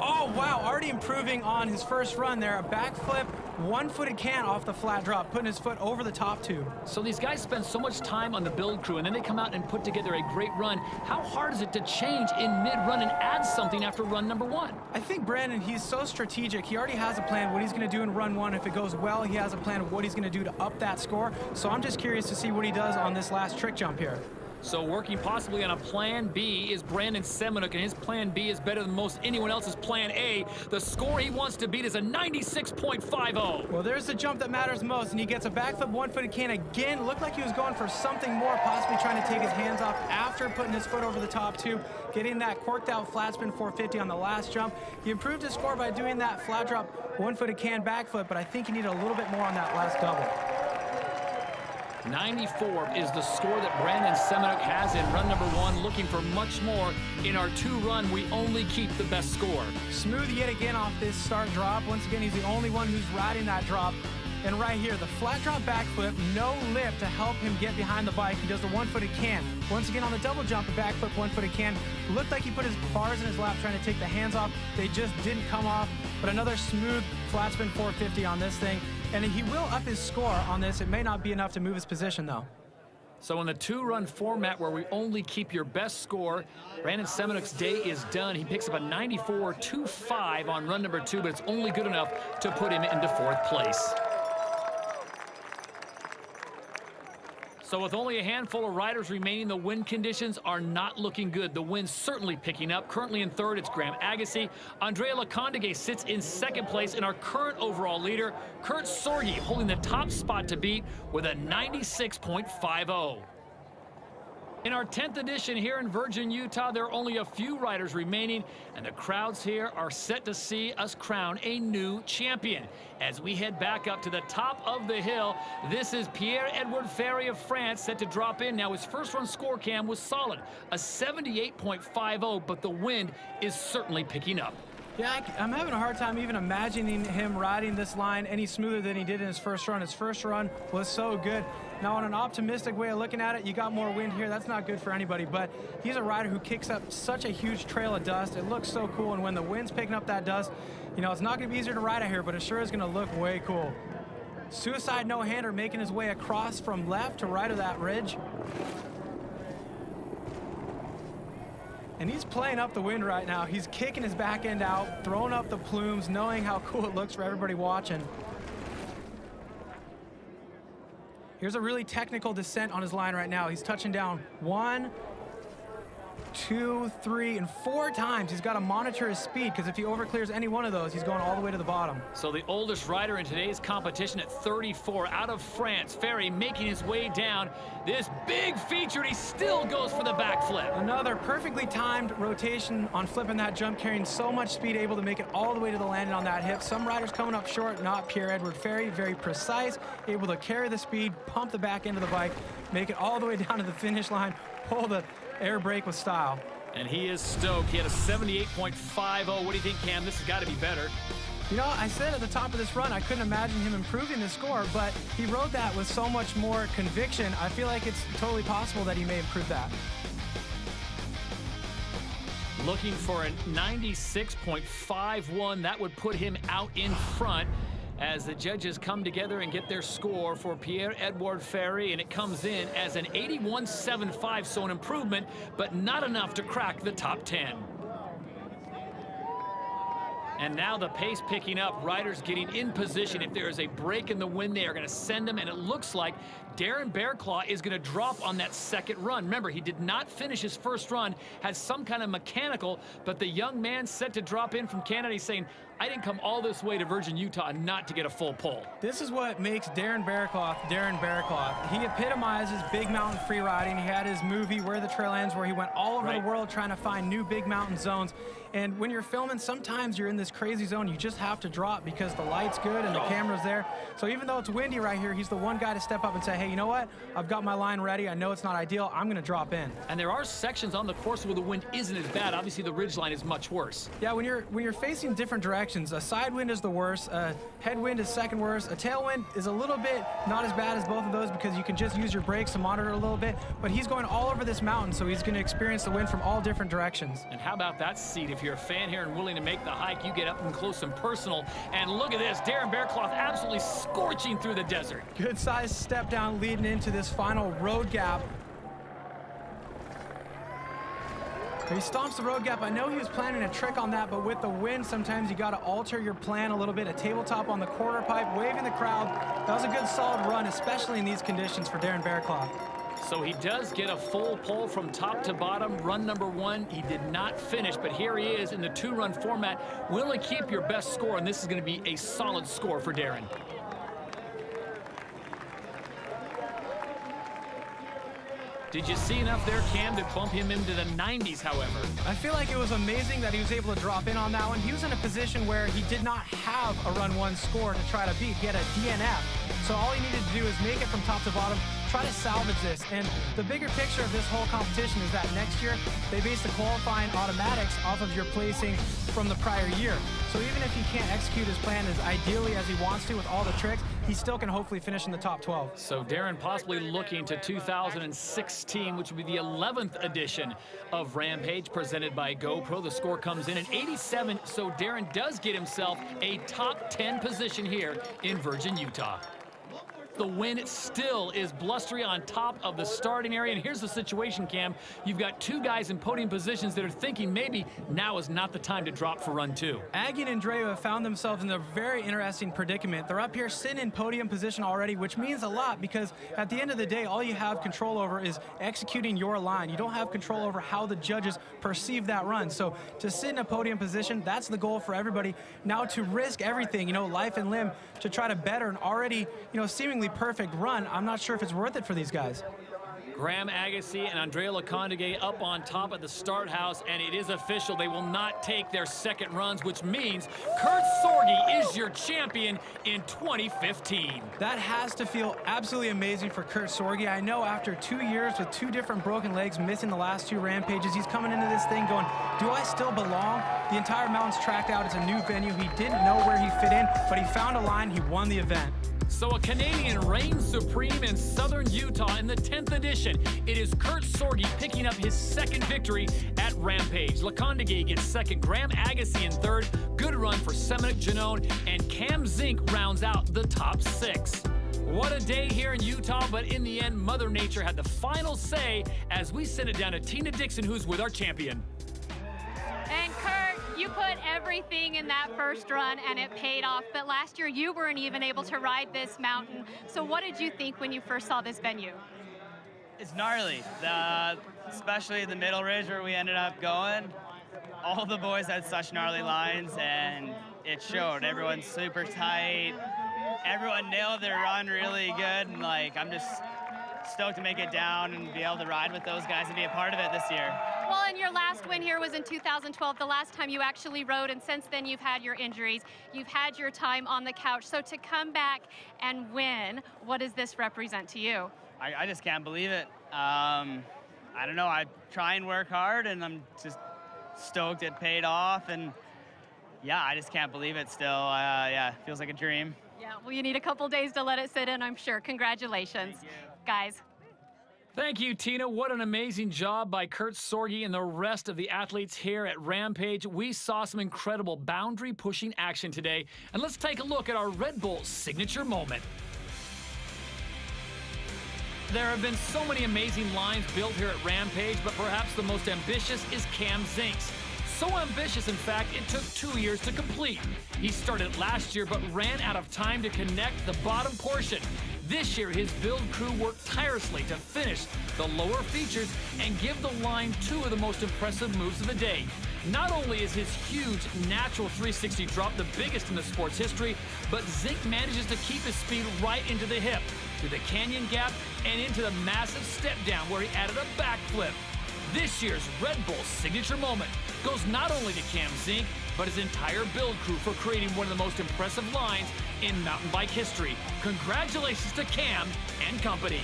Oh, wow, already improving on his first run there. A backflip, one-footed can off the flat drop, putting his foot over the top tube.
So these guys spend so much time on the build crew, and then they come out and put together a great run. How hard is it to change in mid-run and add something after run number 1?
I think Brandon, he's so strategic. He already has a plan what he's going to do in run 1. If it goes well, he has a plan of what he's going to do to up that score. So I'm just curious to see what he does on this last trick jump here.
So working possibly on a plan B is Brandon Semenuk, and his plan B is better than most anyone else's plan A. The score he wants to beat is a 96.50.
Well, there's the jump that matters most, and he gets a backflip one-footed can again. Looked like he was going for something more, possibly trying to take his hands off after putting his foot over the top tube, getting that corked out flat spin 450 on the last jump. He improved his score by doing that flat drop one-footed can backflip, but I think he needed a little bit more on that last double.
94 is the score that Brandon Semenuk has in run number 1. Looking for much more. In our 2 run, we only keep the best score.
Smooth yet again off this start drop. Once again, he's the only one who's riding that drop. And right here, the flat drop backflip, no lip to help him get behind the bike. He does the one-footed can. Once again, on the double jump, a backflip one-footed can. Looked like he put his bars in his lap trying to take the hands off. They just didn't come off. But another smooth flat spin 450 on this thing. And he will up his score on this. It may not be enough to move his position, though.
So in the 2-run format where we only keep your best score, Brandon Semenuk's day is done. He picks up a 94.25 on run number 2, but it's only good enough to put him into 4th place. So with only a handful of riders remaining, the wind conditions are not looking good. The wind's certainly picking up. Currently in 3rd, it's Graham Agassi. Andrea Lecondigué sits in 2nd place, and our current overall leader, Kurt Sorge, holding the top spot to beat with a 96.50. In our 10th edition here in Virgin, Utah, there are only a few riders remaining, and the crowds here are set to see us crown a new champion. As we head back up to the top of the hill, this is Pierre-Edouard Ferry of France set to drop in. Now, his first run score, Cam, was solid, a 78.50, but the wind is certainly picking up.
Yeah, I'm having a hard time even imagining him riding this line any smoother than he did in his first run. His first run was so good. Now, on an optimistic way of looking at it, you got more wind here. That's not good for anybody, but he's a rider who kicks up such a huge trail of dust. It looks so cool, and when the wind's picking up that dust, you know, it's not going to be easier to ride out here, but it sure is going to look way cool. Suicide no-hander making his way across from left to right of that ridge. And he's playing up the wind right now. He's kicking his back end out, throwing up the plumes, knowing how cool it looks for everybody watching. Here's a really technical descent on his line right now. He's touching down 1, 2, 3, and 4 times. He's got to monitor his speed, because if he overclears any one of those, he's going all the way to the bottom.
So the oldest rider in today's competition at 34, out of France, Ferry making his way down this big feature, and he still goes for the backflip.
Another perfectly timed rotation on flipping that jump, carrying so much speed, able to make it all the way to the landing on that hip. Some riders coming up short, not Pierre-Edouard Ferry. Very precise, able to carry the speed, pump the back end of the bike, make it all the way down to the finish line, pull the air brake with style.
And he is stoked. He had a 78.50. What do you think, Cam? This has got to be better.
You know, I said at the top of this run, I couldn't imagine him improving the score, but he rode that with so much more conviction. I feel like it's totally possible that he may improve that.
Looking for a 96.51. That would put him out in front as the judges come together and get their score for Pierre-Edouard Ferry, and it comes in as an 81.75, so an improvement, but not enough to crack the top 10. And now the pace picking up, riders getting in position. If there is a break in the wind, they are going to send them, and it looks like Darren Bearclaw is going to drop on that second run. Remember, he did not finish his first run, had some kind of mechanical, but the young man set to drop in from Canada. He's saying, I didn't come all this way to Virgin, Utah not to get a full pull.
This is what makes Darren Bearclaw Darren Bearclaw. He epitomizes big mountain free riding. He had his movie, Where the Trail Ends, where he went all over the world trying to find new big mountain zones. And when you're filming, sometimes you're in this crazy zone. You just have to drop because the light's good and the camera's there. So even though it's windy right here, he's the one guy to step up and say, hey, you know what? I've got my line ready. I know it's not ideal. I'm going to drop in.
And there are sections on the course where the wind isn't as bad. Obviously, the ridgeline is much worse.
Yeah, when you're facing different directions, a side wind is the worst, a headwind is second worst, a tailwind is a little bit not as bad as both of those because you can just use your brakes to monitor a little bit. But he's going all over this mountain, so he's going to experience the wind from all different directions.
And how about that seat? If you're a fan here and willing to make the hike, you get up and close and personal. And look at this, Darren Bearclaw absolutely scorching through the desert.
Good size step down leading into this final road gap. He stomps the road gap. I know he was planning a trick on that, but with the wind, sometimes you got to alter your plan a little bit. A tabletop on the quarter pipe, waving the crowd. That was a good, solid run, especially in these conditions for Darren Bearclaw.
So he does get a full pull from top to bottom. Run number 1, he did not finish, but here he is in the 2-run format. Will he keep your best score? And this is going to be a solid score for Darren. Did you see enough there, Cam, to bump him into the 90s, however?
I feel like it was amazing that he was able to drop in on that one. He was in a position where he did not have a run 1 score to try to beat. He had a DNF. So all he needed to do is make it from top to bottom, try to salvage this. And the bigger picture of this whole competition is that next year, they base the qualifying automatics off of your placing from the prior year. So even if he can't execute his plan as ideally as he wants to with all the tricks, he still can hopefully finish in the top 12.
So Darren possibly looking to 2016, which would be the 11th edition of Rampage presented by GoPro. The score comes in at 87, so Darren does get himself a top 10 position here in Virgin, Utah. The wind still is blustery on top of the starting area. And here's the situation, Cam. You've got 2 guys in podium positions that are thinking maybe now is not the time to drop for run 2.
Aggie and Andreu have found themselves in a very interesting predicament. They're up here sitting in podium position already, which means a lot because at the end of the day, all you have control over is executing your line. You don't have control over how the judges perceive that run. So to sit in a podium position, that's the goal for everybody. Now to risk everything, you know, life and limb, to try to better an already, you know, seemingly perfect run, I'm not sure if it's worth it for these guys.
Graham Agassi and Andrea Lecondeguet up on top of the start house, and it is official. They will not take their second runs, which means Kurt Sorge is your champion in 2015.
That has to feel absolutely amazing for Kurt Sorge. I know after 2 years with 2 different broken legs, missing the last 2 rampages, he's coming into this thing going, do I still belong? The entire mountain's tracked out. It's a new venue. He didn't know where he fit in, but he found a line. He won the event.
So a Canadian reigns supreme in Southern Utah in the 10th edition. It is Kurt Sorge picking up his second victory at Rampage. Lecondeguet gets second, Graham Agassi in third. Good run for Seminic Janone, and Cam Zink rounds out the top 6. What a day here in Utah, but in the end, Mother Nature had the final say as we send it down to Tina Dixon, who's with our champion.
And Kurt, you put everything in that first run and it paid off, but last year you weren't even able to ride this mountain. So what did you think when you first saw this venue?
It's gnarly, especially the middle ridge where we ended up going. All the boys had such gnarly lines, and it showed. Everyone's super tight. Everyone nailed their run really good, and like I'm just stoked to make it down and be able to ride with those guys and be a part of it this year.
Well, and your last win here was in 2012, the last time you actually rode, and since then you've had your injuries, you've had your time on the couch. So to come back and win, what does this represent to you?
I just can't believe it. I don't know, I try and work hard, and I'm just stoked it paid off, and yeah, I just can't believe it still. Yeah, it feels like a dream.
Yeah, well, you need a couple days to let it sit in, I'm sure. Congratulations, guys.
Thank you, Tina. What an amazing job by Kurt Sorge and the rest of the athletes here at Rampage. We saw some incredible boundary-pushing action today. And let's take a look at our Red Bull signature moment. There have been so many amazing lines built here at Rampage, but perhaps the most ambitious is Cam Zink's. So ambitious, in fact, it took 2 years to complete. He started last year, but ran out of time to connect the bottom portion. This year, his build crew worked tirelessly to finish the lower features and give the line 2 of the most impressive moves of the day. Not only is his huge natural 360 drop the biggest in the sport's history, but Zink manages to keep his speed right into the hip, through the canyon gap, and into the massive step down where he added a backflip. This year's Red Bull signature moment goes not only to Cam Zink, but his entire build crew for creating one of the most impressive lines in mountain bike history. Congratulations to Cam and company.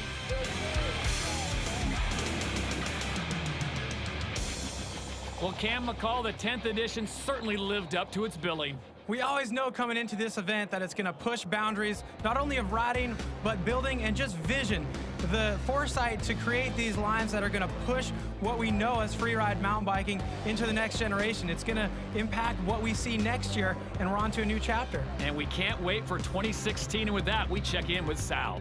Well, Cam McCall, the 10th edition certainly lived up to its billing.
We always know coming into this event that it's going to push boundaries, not only of riding, but building and just vision. The foresight to create these lines that are going to push what we know as freeride mountain biking into the next generation. It's going to impact what we see next year, and we're on to a new chapter.
And we can't wait for 2016, and with that, we check in with Sal.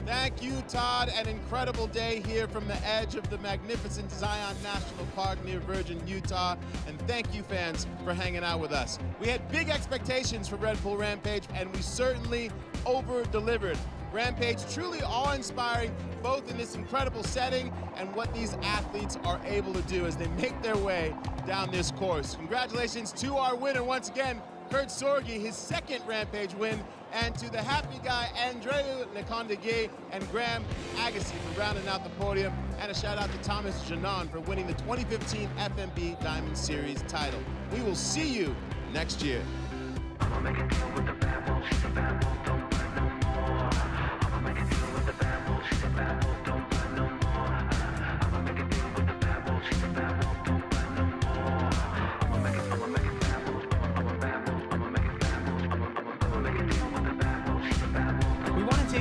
Thank you, Todd. An incredible day here from the edge of the magnificent Zion National Park near Virgin, Utah. And thank you, fans, for hanging out with us. We had big expectations for Red Bull Rampage, and we certainly over-delivered. Rampage truly awe-inspiring, both in this incredible setting and what these athletes are able to do as they make their way down this course. Congratulations to our winner once again, Kurt Sorge, his second Rampage win, and to the happy guy, Andreu Lecondiguier and Graham Agassi for rounding out the podium, and a shout out to Thomas Janon for winning the 2015 FMB Diamond Series title. We will see you next year.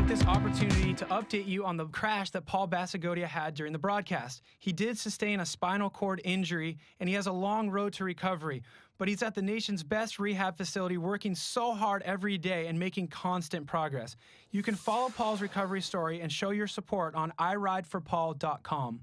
This opportunity to update you on the crash that Paul Basagodia had during the broadcast. He did sustain a spinal cord injury, and he has a long road to recovery, but he's at the nation's best rehab facility working so hard every day and making constant progress. You can follow Paul's recovery story and show your support on irideforpaul.com.